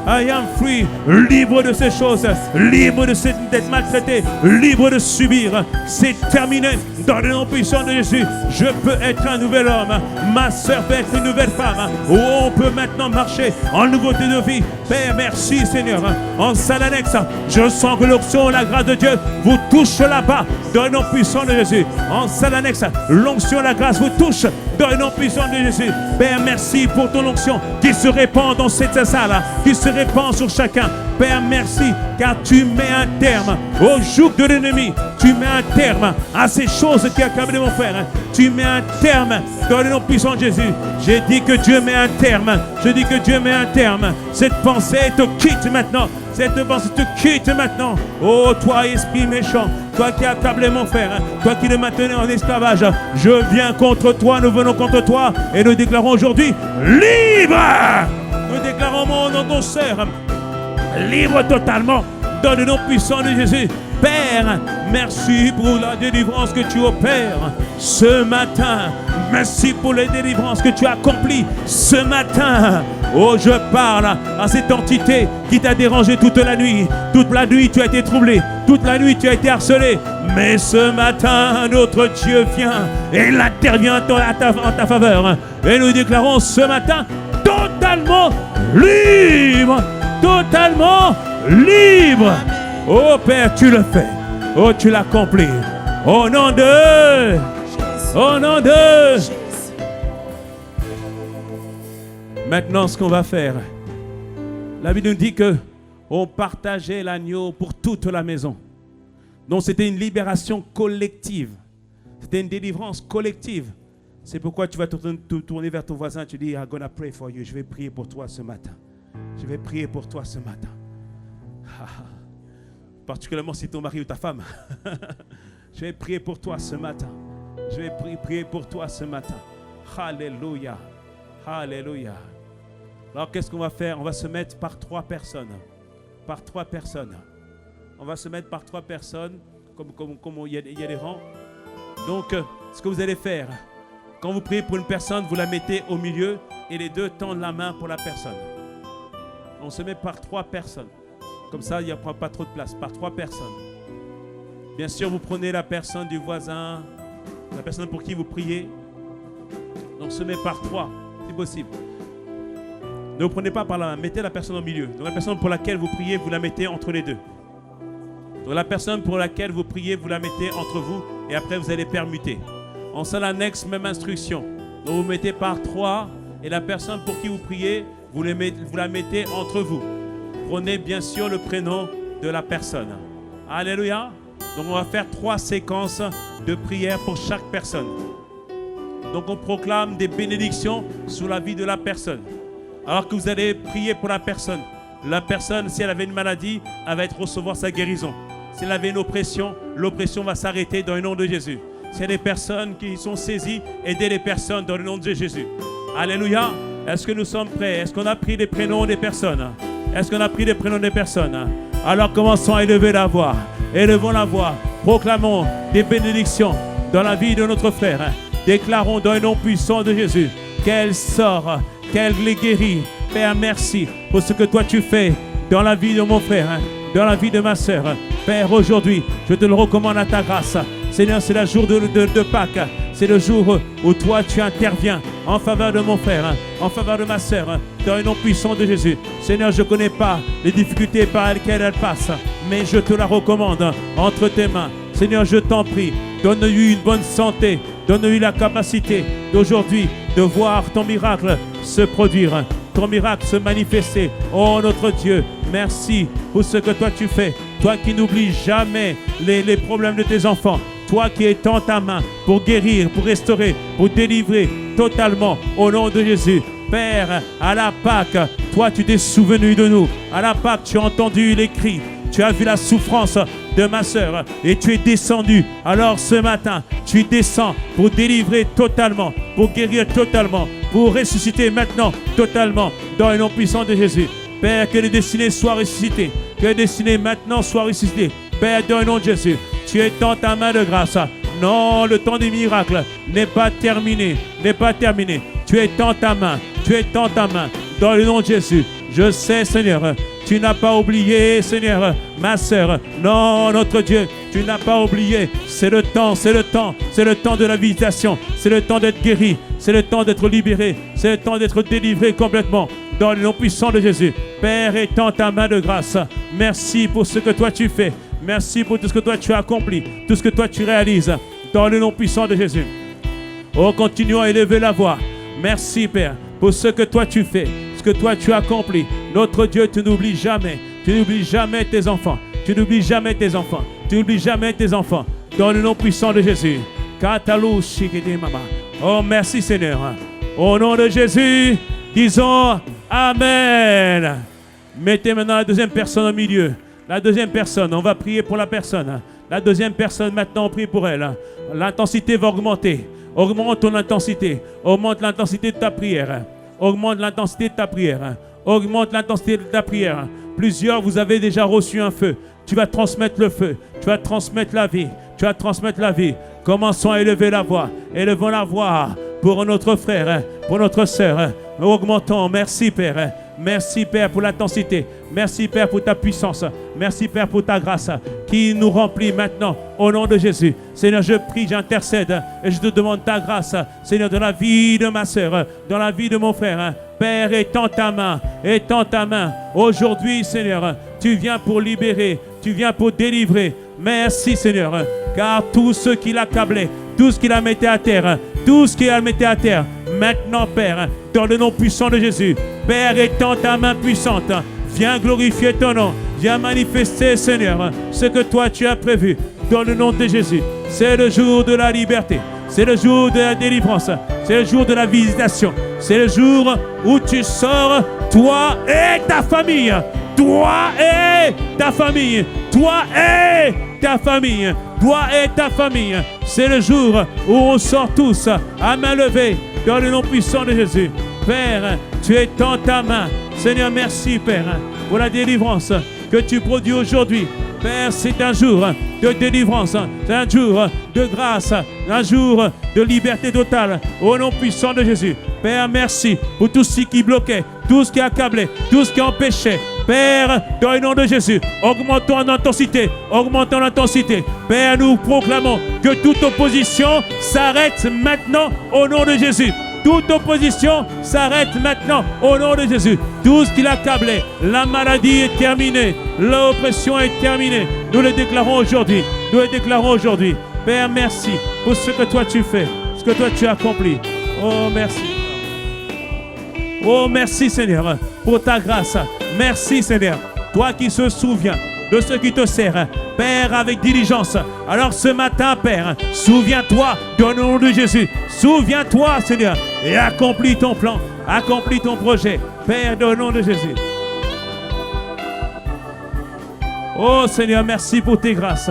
I am free. Libre de ces choses. Libre d'être maltraité. Libre de subir. C'est terminé. Dans le nom puissant de Jésus, je peux être un nouvel homme. Ma sœur peut être une nouvelle femme. Oh, on peut maintenant marcher en nouveauté de vie. Père, merci Seigneur. En salle annexe, je sens que l'onction, la grâce de Dieu vous touche là-bas. Dans le nom puissant de Jésus. En salle annexe, l'onction, la grâce vous touche. Dans le nom puissant de Jésus. Père, merci pour ton onction qui se répand dans cette salle, qui se répand sur chacun. Père, merci, car tu mets un terme au joug de l'ennemi. Tu mets un terme à ces choses qui accablent mon frère. Tu mets un terme dans le nom puissant de Jésus. J'ai dit que Dieu met un terme. Je dis que Dieu met un terme. Cette pensée te quitte maintenant. Cette pensée te quitte maintenant. Oh, toi, esprit méchant, toi qui accablais mon frère, toi qui le maintenais en esclavage, je viens contre toi, nous venons contre toi et nous déclarons aujourd'hui libre. Nous déclarons mon nom, ton sœur, libre totalement dans le nom puissant de Jésus. Père, merci pour la délivrance que tu opères ce matin. Merci pour les délivrances que tu as accomplies ce matin. Oh, je parle à cette entité qui t'a dérangé toute la nuit. Toute la nuit, tu as été troublé. Toute la nuit, tu as été harcelé. Mais ce matin, notre Dieu vient et il intervient en ta faveur. Et nous déclarons ce matin totalement libre. Totalement libre. Oh Père, tu le fais. Oh, tu l'accomplis. Au nom de... Au nom de... Maintenant, ce qu'on va faire, la Bible nous dit que on partageait l'agneau pour toute la maison. Donc, c'était une libération collective. C'était une délivrance collective. C'est pourquoi tu vas te tourner vers ton voisin et tu dis, I'm gonna pray for you. Je vais prier pour toi ce matin. Je vais prier pour toi ce matin. Particulièrement si ton mari ou ta femme. Je vais prier pour toi ce matin. Je vais prier pour toi ce matin. Alléluia. Alléluia. Alors qu'est-ce qu'on va faire? On va se mettre par 3 personnes. Par 3 personnes. On va se mettre par 3 personnes. Comme il y a des rangs. Donc, ce que vous allez faire, quand vous priez pour une personne, vous la mettez au milieu et les deux tendent la main pour la personne. On se met par 3 personnes. Comme ça, il n'y a pas trop de place. Par 3 personnes. Bien sûr, vous prenez la personne du voisin, la personne pour qui vous priez. Donc, on se met par 3, si possible. Ne vous prenez pas par la main. Mettez la personne au milieu. Donc, la personne pour laquelle vous priez, vous la mettez entre les deux. Donc, la personne pour laquelle vous priez, vous la mettez entre vous. Et après, vous allez permuter. En salle annexe, même instruction. Donc, vous mettez par 3. Et la personne pour qui vous priez, vous la mettez entre vous. Prenez bien sûr le prénom de la personne. Alléluia. Donc on va faire 3 séquences de prière pour chaque personne. Donc on proclame des bénédictions sur la vie de la personne. Alors que vous allez prier pour la personne, si elle avait une maladie, elle va recevoir sa guérison. Si elle avait une oppression, l'oppression va s'arrêter dans le nom de Jésus. S'il y a des personnes qui sont saisies, aidez les personnes dans le nom de Jésus. Alléluia. Est-ce que nous sommes prêts? Est-ce qu'on a pris les prénoms des personnes? Est-ce qu'on a pris les prénoms des personnes? Alors commençons à élever la voix. Élevons la voix. Proclamons des bénédictions dans la vie de notre frère. Déclarons dans le nom puissant de Jésus qu'elle sort, qu'elle les guérit. Père, merci pour ce que toi tu fais dans la vie de mon frère, dans la vie de ma sœur. Père, aujourd'hui, je te le recommande à ta grâce. Seigneur, c'est le jour de Pâques. C'est le jour où toi tu interviens en faveur de mon frère, en faveur de ma sœur, dans le nom puissant de Jésus. Seigneur, je ne connais pas les difficultés par lesquelles elle passe, mais je te la recommande entre tes mains. Seigneur, je t'en prie, donne-lui une bonne santé, donne-lui la capacité d'aujourd'hui de voir ton miracle se produire, ton miracle se manifester. Oh notre Dieu, merci pour ce que toi tu fais. Toi qui n'oublies jamais les problèmes de tes enfants. Toi qui étends ta main pour guérir, pour restaurer, pour délivrer totalement au nom de Jésus. Père, à la Pâque, toi tu t'es souvenu de nous. À la Pâque, tu as entendu les cris. Tu as vu la souffrance de ma sœur et tu es descendu. Alors ce matin, tu descends pour délivrer totalement, pour guérir totalement, pour ressusciter maintenant totalement dans le nom puissant de Jésus. Père, que les destinées soient ressuscitées, que les destinées maintenant soient ressuscitées. Père, dans le nom de Jésus, tu es dans ta main de grâce. Non, le temps des miracles n'est pas terminé, n'est pas terminé. Tu es dans ta main, tu es dans ta main, dans le nom de Jésus. Je sais, Seigneur, tu n'as pas oublié, Seigneur, ma sœur. Non, notre Dieu, tu n'as pas oublié. C'est le temps, c'est le temps, c'est le temps de la visitation. C'est le temps d'être guéri, c'est le temps d'être libéré, c'est le temps d'être délivré complètement. Dans le nom puissant de Jésus. Père, étends ta main de grâce. Merci pour ce que toi tu fais. Merci pour tout ce que toi tu as accompli, tout ce que toi tu réalises. Dans le nom puissant de Jésus. Oh, continuons à élever la voix. Merci, Père, pour ce que toi tu fais, ce que toi tu as accompli. Notre Dieu, tu n'oublies jamais. Tu n'oublies jamais tes enfants. Tu n'oublies jamais tes enfants. Tu n'oublies jamais tes enfants. Dans le nom puissant de Jésus. Oh, merci, Seigneur. Au nom de Jésus, disons Amen. Mettez maintenant la deuxième personne au milieu. La deuxième personne, on va prier pour la personne. La deuxième personne, maintenant, on prie pour elle. L'intensité va augmenter. Augmente ton intensité. Augmente l'intensité de ta prière. Augmente l'intensité de ta prière. Augmente l'intensité de ta prière. Plusieurs, vous avez déjà reçu un feu. Tu vas transmettre le feu. Tu vas transmettre la vie. Tu vas transmettre la vie. Commençons à élever la voix. Élevons la voix pour notre frère, pour notre sœur. Augmentons. Merci, Père. Merci, Père, pour l'intensité. Merci, Père, pour ta puissance. Merci, Père, pour ta grâce qui nous remplit maintenant au nom de Jésus. Seigneur, je prie, j'intercède et je te demande ta grâce, Seigneur, dans la vie de ma sœur, dans la vie de mon frère. Père, étends ta main, étends ta main. Aujourd'hui, Seigneur, tu viens pour libérer, tu viens pour délivrer. Merci, Seigneur, car tout ce qui l'accablaient, tout ce qui la mettait à terre, tout ce qui la mettait à terre, maintenant, Père, dans le nom puissant de Jésus, Père, étends ta main puissante. Viens glorifier ton nom. Viens manifester, Seigneur, ce que toi tu as prévu. Dans le nom de Jésus. C'est le jour de la liberté. C'est le jour de la délivrance. C'est le jour de la visitation. C'est le jour où tu sors, toi et ta famille. Toi et ta famille. Toi et ta famille. Toi et ta famille. C'est le jour où on sort tous à main levée. Dans le nom puissant de Jésus. Père, tu es dans ta main. Seigneur, merci, Père, pour la délivrance que tu produis aujourd'hui. Père, c'est un jour de délivrance, c'est un jour de grâce, un jour de liberté totale. Au nom puissant de Jésus. Père, merci pour tout ce qui bloquait, tout ce qui accablait, tout ce qui empêchait. Père, dans le nom de Jésus, augmentons en intensité, augmentons l'intensité. Père, nous proclamons que toute opposition s'arrête maintenant au nom de Jésus. Toute opposition s'arrête maintenant au nom de Jésus. Tout ce qui l'accablait, la maladie est terminée, l'oppression est terminée. Nous le déclarons aujourd'hui. Nous le déclarons aujourd'hui. Père, merci pour ce que toi tu fais, ce que toi tu as accompli. Oh, merci. Oh, merci Seigneur pour ta grâce. Merci Seigneur. Toi qui se souviens de ce qui te sert, Père, avec diligence. Alors ce matin, Père, souviens-toi dans le nom de Jésus. Souviens-toi, Seigneur, et accomplis ton plan, accomplis ton projet, Père, dans le nom de Jésus. Oh Seigneur, merci pour tes grâces.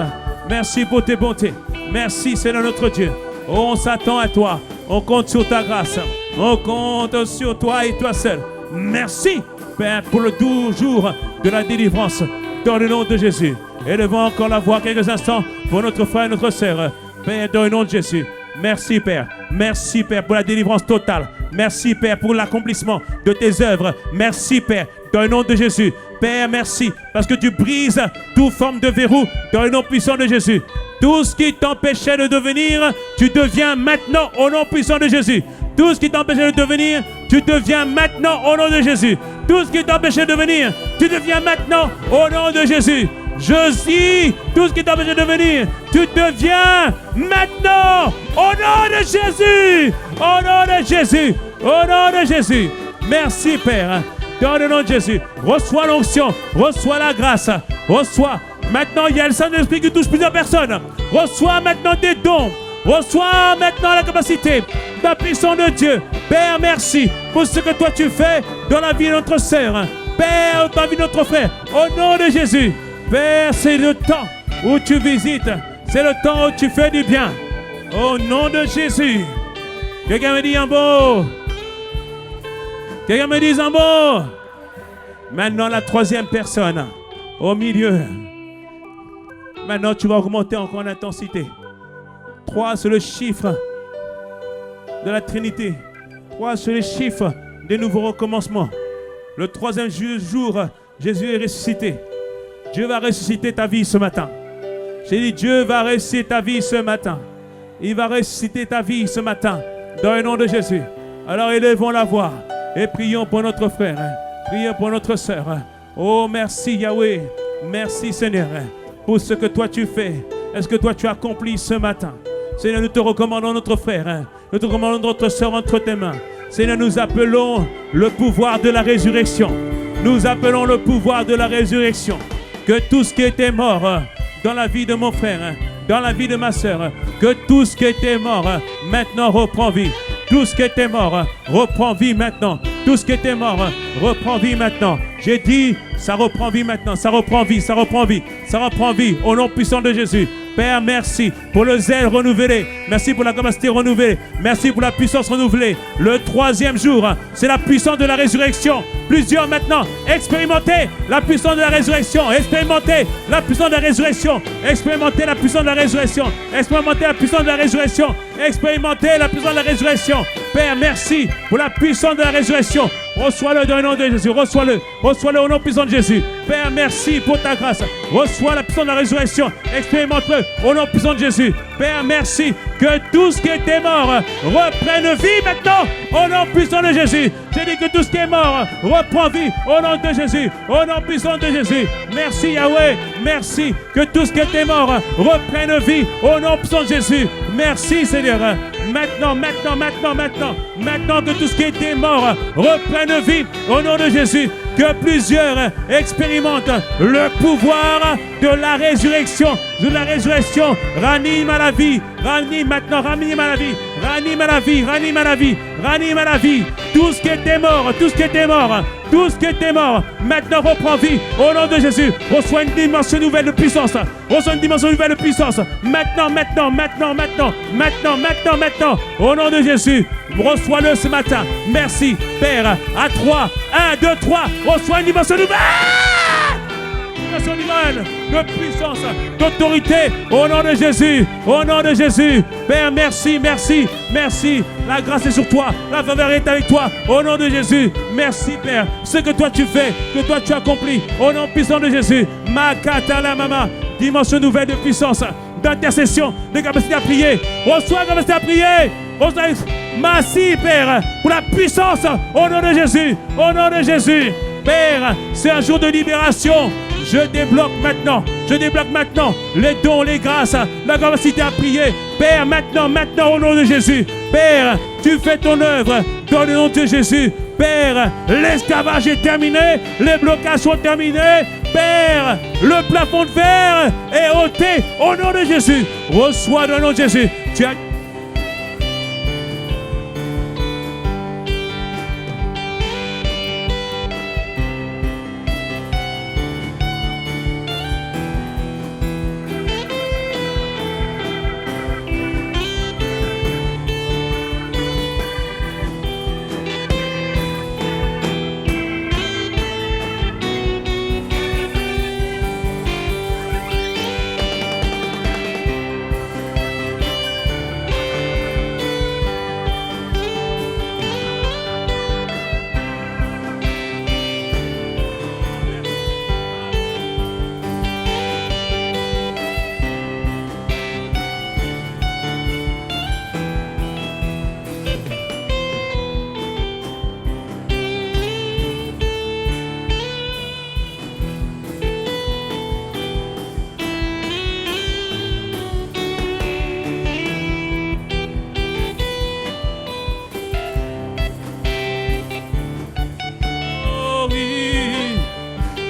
Merci pour tes bontés. Merci, Seigneur notre Dieu. Oh, on s'attend à toi. On compte sur ta grâce. On compte sur toi et toi seul. Merci, Père, pour le doux jour de la délivrance. Dans le nom de Jésus. Élevons encore la voix quelques instants pour notre frère et notre sœur. Père, dans le nom de Jésus. Merci, Père. Merci, Père, pour la délivrance totale. Merci, Père, pour l'accomplissement de tes œuvres. Merci, Père, dans le nom de Jésus. Père, merci, parce que tu brises toute forme de verrou dans le nom puissant de Jésus. Tout ce qui t'empêchait de devenir, tu deviens maintenant au nom puissant de Jésus. Tout ce qui t'empêchait de devenir, tu deviens maintenant au nom de Jésus. Tout ce qui t'empêchait de devenir, tu deviens maintenant au nom de Jésus. Je dis, tout ce qui t'empêchait de devenir, tu deviens maintenant au nom de Jésus. Au nom de Jésus. Au nom de Jésus. Merci Père. Dans le nom de Jésus. Reçois l'onction. Reçois la grâce. Reçois. Maintenant, il y a le Saint-Esprit qui touche plusieurs personnes. Reçois maintenant tes dons. Reçois maintenant la capacité, la puissance de Dieu. Père, merci pour ce que toi tu fais dans la vie de notre sœur. Père, dans la vie de notre frère. Au nom de Jésus. Père, c'est le temps où tu visites. C'est le temps où tu fais du bien. Au nom de Jésus. Quelqu'un me dit un mot. Quelqu'un me dise un mot. Maintenant, la troisième personne, au milieu. Maintenant, tu vas augmenter encore en intensité. 3, c'est le chiffre de la Trinité. 3, c'est le chiffre des nouveaux recommencements. Le troisième jour, Jésus est ressuscité. Dieu va ressusciter ta vie ce matin. J'ai dit, Dieu va ressusciter ta vie ce matin. Il va ressusciter ta vie ce matin, dans le nom de Jésus. Alors élevons la voix et prions pour notre frère. Prions pour notre sœur. Oh, merci Yahweh. Merci Seigneur pour ce que toi tu fais. Est-ce que toi tu accomplis ce matin? Seigneur, nous te recommandons notre frère. Nous te recommandons notre sœur entre tes mains. Seigneur, nous appelons le pouvoir de la résurrection. Nous appelons le pouvoir de la résurrection. Que tout ce qui était mort dans la vie de mon frère, dans la vie de ma sœur, que tout ce qui était mort maintenant reprend vie. Tout ce qui était mort reprend vie maintenant. Tout ce qui était mort reprend vie maintenant. J'ai dit, ça reprend vie maintenant. Ça reprend vie, ça reprend vie, ça reprend vie. Au nom puissant de Jésus. Père, merci pour le zèle renouvelé. Merci pour la capacité renouvelée. Merci pour la puissance renouvelée. Le troisième jour, c'est la puissance de la résurrection. Plusieurs maintenant, expérimentez la puissance de la résurrection. Expérimentez la puissance de la résurrection. Expérimentez la puissance de la résurrection. Expérimentez la puissance de la résurrection. Expérimentez la puissance de la résurrection. Père, merci pour la puissance de la résurrection. Reçois-le dans le nom de Jésus. Reçois-le. Reçois-le au nom puissant de Jésus. Père, merci pour ta grâce. Reçois la puissance de la résurrection. Expérimente-le au nom puissant de Jésus. Père, merci que tout ce qui était mort reprenne vie maintenant au nom puissant de Jésus. J'ai dit que tout ce qui est mort reprend vie au nom de Jésus. Au nom puissant de Jésus. Merci Yahweh. Merci que tout ce qui était mort reprenne vie au nom puissant de Jésus. Merci Seigneur. Maintenant que tout ce qui était mort reprenne vie au nom de Jésus. Que plusieurs expérimentent le pouvoir de la résurrection. De la résurrection. Ranime à la vie. Ranime maintenant. Ranime à la vie. Ranime à la vie. Ranime à la vie. Ranime à la vie. Tout ce qui était mort. Tout ce qui était mort. Tout ce qui était mort. Maintenant reprend vie. Au nom de Jésus. Reçois une dimension nouvelle de puissance. Reçois une dimension nouvelle de puissance. Maintenant. Au nom de Jésus. Reçois-le ce matin. Merci Père. À 3. 1, 2, 3. Reçois une dimension nouvelle. De puissance, d'autorité, au nom de Jésus, au nom de Jésus. Père, merci. La grâce est sur toi, la faveur est avec toi, au nom de Jésus. Merci Père, ce que toi tu fais, que toi tu accomplis, au nom puissant de Jésus. Makatala mama, dimension nouvelle de puissance, d'intercession, de capacité à prier. Reçois la capacité à prier. Merci Père, pour la puissance, au nom de Jésus, au nom de Jésus. Père, c'est un jour de libération. Je débloque maintenant les dons, les grâces, la capacité à prier. Père, maintenant, au nom de Jésus. Père, tu fais ton œuvre dans le nom de Jésus. Père, l'esclavage est terminé, les blocages sont terminés. Père, le plafond de verre est ôté au nom de Jésus. Reçois dans le nom de Jésus. Tu as...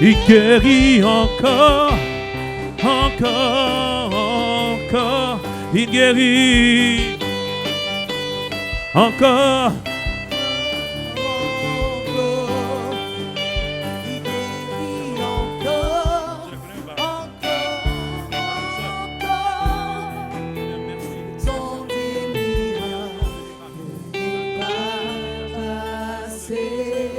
Il guérit encore, il guérit encore. Son délire n'est pas passé.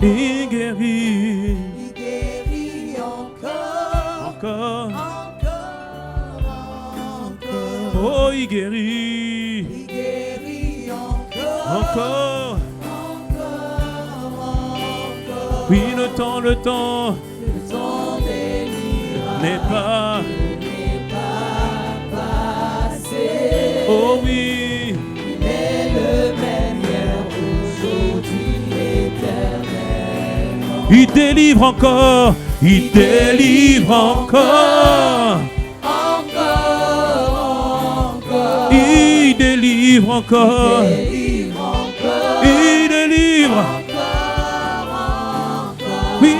Il guérit. Il guérit encore. Encore. Encore. Oh, il guérit. Il guérit encore. Encore. Encore. Oui, le temps Le temps délivre. n'est pas. Passé. Oh oui. Il est le même hier, aujourd'hui, éternellement. Il délivre encore. Il délivre encore. Encore. Il délivre encore. Délivre encore. Il délivre. Oui,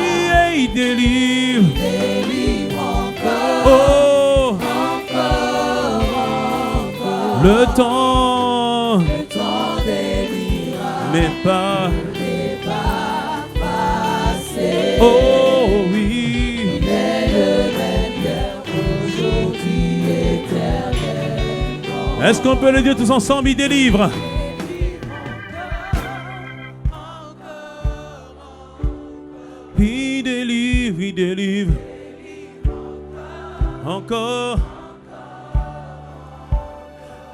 il délivre. Délivre encore. Oh, Encore. le temps Le temps délivre. n'est pas. N'est pas passé. Oh oui. Il est le même hier, aujourd'hui, éternellement. Est-ce qu'on peut le dire tous ensemble? Il délivre. Il délivre, il délivre. Encore.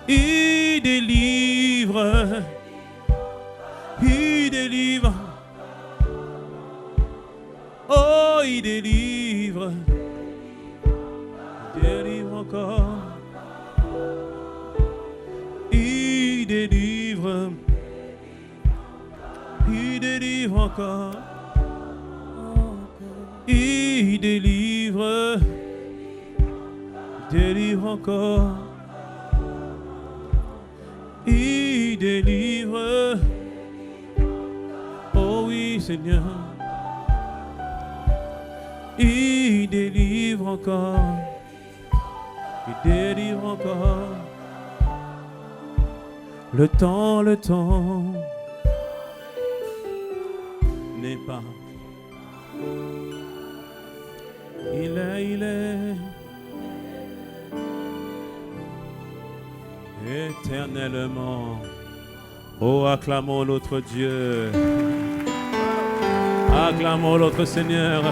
Il délivre. Il délivre. Oh, il délivre. Il délivre encore. Il délivre. Il délivre encore. Il délivre. Délivre encore. Il délivre. Oh oui, Seigneur. Il délivre encore. Il délivre encore. Le temps n'est pas. Il est éternellement. Oh, acclamons notre Dieu. Acclamons notre Seigneur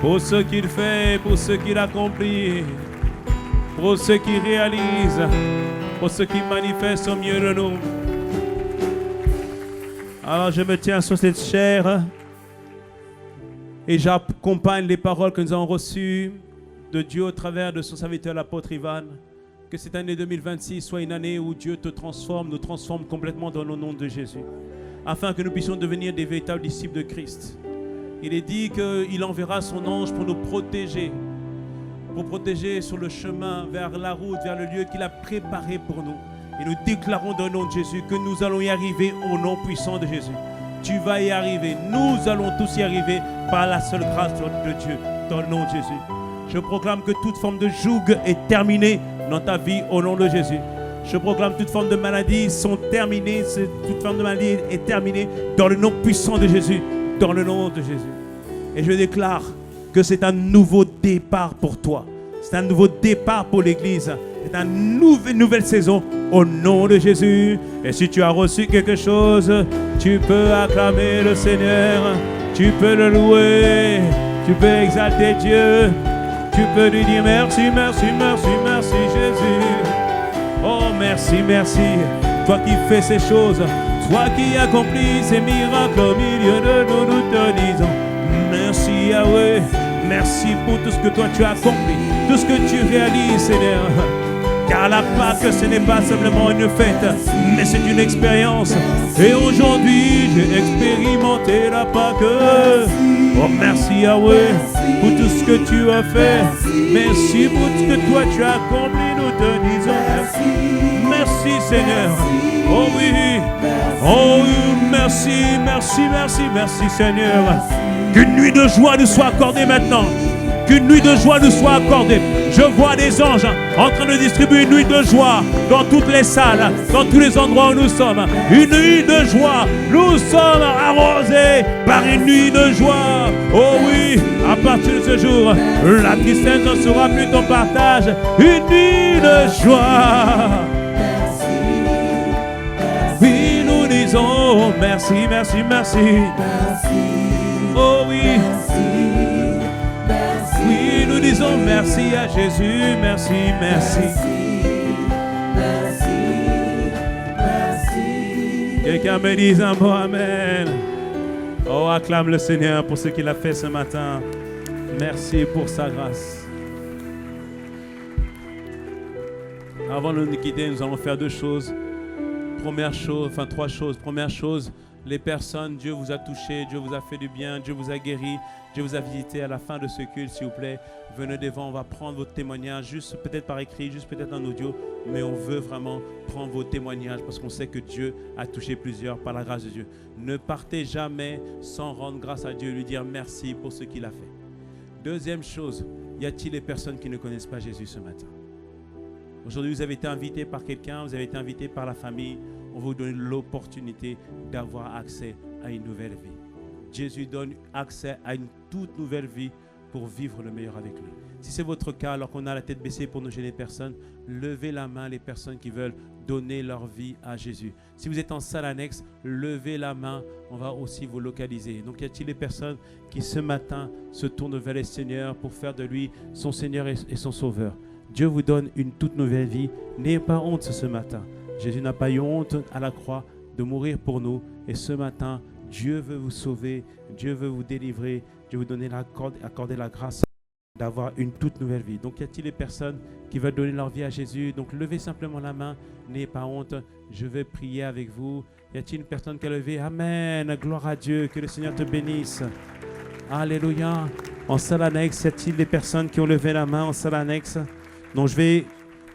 pour ce qu'il fait, pour ce qu'il accomplit, pour ce qu'il réalise, pour ce qu'il manifeste au milieu de nous. Alors je me tiens sur cette chair et j'accompagne les paroles que nous avons reçues de Dieu au travers de son serviteur l'apôtre Ivan. Que cette année 2026 soit une année où Dieu te transforme, nous transforme complètement dans le nom de Jésus, afin que nous puissions devenir des véritables disciples de Christ. Il est dit qu'il enverra son ange pour nous protéger, sur le chemin vers la route, vers le lieu qu'il a préparé pour nous. Et nous déclarons dans le nom de Jésus que nous allons y arriver au nom puissant de Jésus. Tu vas y arriver, nous allons tous y arriver par la seule grâce de Dieu, dans le nom de Jésus. Je proclame que toute forme de joug est terminée dans ta vie au nom de Jésus. Je proclame toute forme de maladie sont terminées, toute forme de maladie est terminée dans le nom puissant de Jésus, dans le nom de Jésus. Et je déclare que c'est un nouveau départ pour toi. C'est un nouveau départ pour l'Église. C'est une nouvelle saison au nom de Jésus. Et si tu as reçu quelque chose, tu peux acclamer le Seigneur. Tu peux le louer. Tu peux exalter Dieu. Tu peux lui dire merci, merci, merci, merci Jésus. Oh merci, merci. Toi qui fais ces choses. Toi qui accomplis ces miracles au milieu de nous, nous te disons merci Yahweh. Merci pour tout ce que toi tu as accompli, tout ce que tu réalises, Seigneur. Car la Pâque, ce n'est pas simplement une fête, mais c'est une expérience. Et aujourd'hui, j'ai expérimenté la Pâque. Oh, merci Yahweh pour tout ce que tu as fait. Merci pour tout ce que toi tu as accompli. Nous te disons merci. Merci Seigneur. Oh oui. Oh oui, merci, merci, merci, merci Seigneur. Qu'une nuit de joie nous soit accordée maintenant. Qu'une nuit de joie nous soit accordée. Je vois des anges en train de distribuer une nuit de joie dans toutes les salles, dans tous les endroits où nous sommes. Une nuit de joie. Nous sommes arrosés par une nuit de joie. Oh oui, à partir de ce jour, la tristesse ne sera plus ton partage. Une nuit de joie. Oui, nous disons merci. merci, merci, merci. Merci. Oh oui, Merci. Merci. oui, nous disons merci à Jésus, merci, merci. Merci. Merci. Quelqu'un me dise un mot, amen. Oh, acclame le Seigneur pour ce qu'il a fait ce matin. Merci pour sa grâce. Avant de nous quitter, nous allons faire deux choses. Trois choses. Première chose, les personnes, Dieu vous a touché, Dieu vous a fait du bien, Dieu vous a guéri, Dieu vous a visité. À la fin de ce culte, s'il vous plaît, venez devant, on va prendre votre témoignage, juste peut-être par écrit, juste peut-être en audio, mais on veut vraiment prendre vos témoignages parce qu'on sait que Dieu a touché plusieurs par la grâce de Dieu. Ne partez jamais sans rendre grâce à Dieu et lui dire merci pour ce qu'il a fait. Deuxième chose, y a-t-il des personnes qui ne connaissent pas Jésus ce matin? Aujourd'hui, vous avez été invité par quelqu'un, vous avez été invité par la famille. On va vous donner l'opportunité d'avoir accès à une nouvelle vie. Jésus donne accès à une toute nouvelle vie pour vivre le meilleur avec lui. Si c'est votre cas, alors qu'on a la tête baissée pour ne gêner personne, levez la main les personnes qui veulent donner leur vie à Jésus. Si vous êtes en salle annexe, levez la main, on va aussi vous localiser. Donc y a-t-il des personnes qui ce matin se tournent vers le Seigneur pour faire de lui son Seigneur et son Sauveur? Dieu vous donne une toute nouvelle vie. N'ayez pas honte ce matin. Jésus n'a pas eu honte à la croix de mourir pour nous. Et ce matin, Dieu veut vous sauver, Dieu veut vous délivrer, Dieu veut vous accorder la grâce d'avoir une toute nouvelle vie. Donc, y a-t-il des personnes qui veulent donner leur vie à Jésus? Donc, levez simplement la main, n'ayez pas honte, je vais prier avec vous. Y a-t-il une personne qui a levé? Amen, gloire à Dieu, que le Seigneur te bénisse. Alléluia. En salle annexe, y a-t-il des personnes qui ont levé la main en salle annexe? Donc, je vais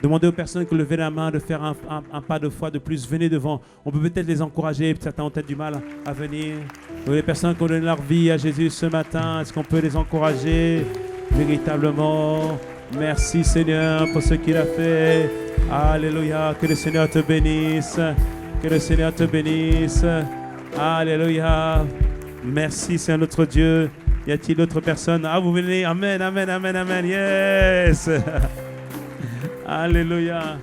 demander aux personnes qui ont levé la main de faire un pas de foi de plus. Venez devant. On peut peut-être les encourager. Certains ont peut-être du mal à venir. Donc, les personnes qui ont donné leur vie à Jésus ce matin, est-ce qu'on peut les encourager véritablement? Merci Seigneur pour ce qu'il a fait. Alléluia. Que le Seigneur te bénisse. Que le Seigneur te bénisse. Alléluia. Merci Seigneur notre Dieu. Y a-t-il d'autres personnes? Ah, vous venez. Amen, amen, amen, amen. Yes. Alléluia.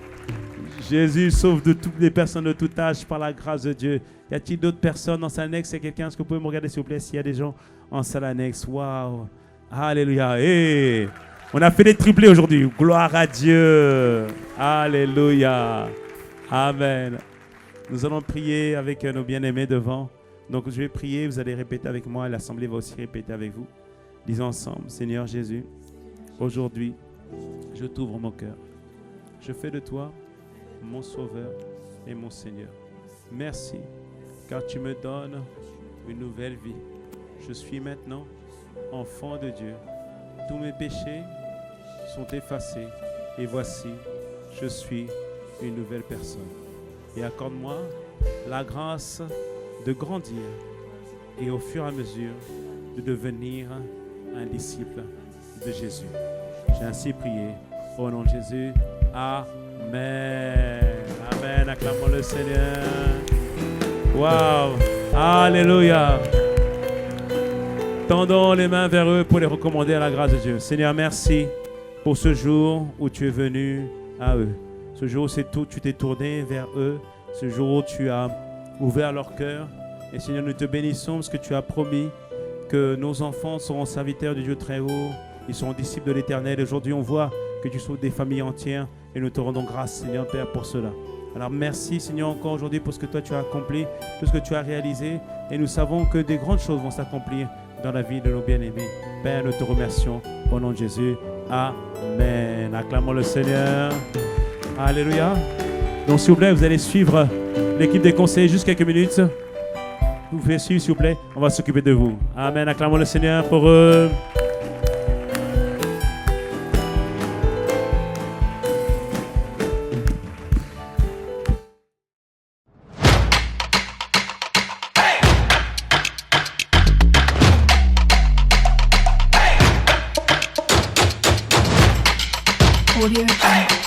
Jésus sauve de toutes les personnes de tout âge par la grâce de Dieu. Y a-t-il d'autres personnes en salle annexe? C'est quelqu'un? Est-ce que vous pouvez me regarder s'il vous plaît s'il y a des gens en salle annexe? Waouh. Alléluia. Hey. On a fait des triplés aujourd'hui. Gloire à Dieu. Alléluia. Amen. Nous allons prier avec nos bien-aimés devant. Donc je vais prier, vous allez répéter avec moi et l'assemblée va aussi répéter avec vous. Disons ensemble, Seigneur Jésus, aujourd'hui, je t'ouvre mon cœur. Je fais de toi mon Sauveur et mon Seigneur. Merci, car tu me donnes une nouvelle vie. Je suis maintenant enfant de Dieu. Tous mes péchés sont effacés et voici, je suis une nouvelle personne. Et accorde-moi la grâce de grandir et au fur et à mesure de devenir un disciple de Jésus. J'ai ainsi prié au nom de Jésus. Amen. Amen. Acclamons le Seigneur. Wow. Alléluia. Tendons les mains vers eux pour les recommander à la grâce de Dieu. Seigneur, merci pour ce jour où tu es venu à eux. Ce jour où tu t'es tourné vers eux. Ce jour où tu as ouvert leur cœur. Et Seigneur, nous te bénissons parce que tu as promis que nos enfants seront serviteurs du Dieu très haut. Ils seront disciples de l'Éternel. Aujourd'hui, on voit que tu sauves des familles entières et nous te rendons grâce, Seigneur Père, pour cela. Alors merci, Seigneur, encore aujourd'hui pour ce que toi tu as accompli, tout ce que tu as réalisé. Et nous savons que des grandes choses vont s'accomplir dans la vie de nos bien-aimés. Père, nous te remercions au nom de Jésus. Amen. Acclamons le Seigneur. Alléluia. Donc, s'il vous plaît, vous allez suivre l'équipe des conseillers juste quelques minutes. Vous pouvez suivre, s'il vous plaît. On va s'occuper de vous. Amen. Acclamons le Seigneur pour eux. Audio Jungle.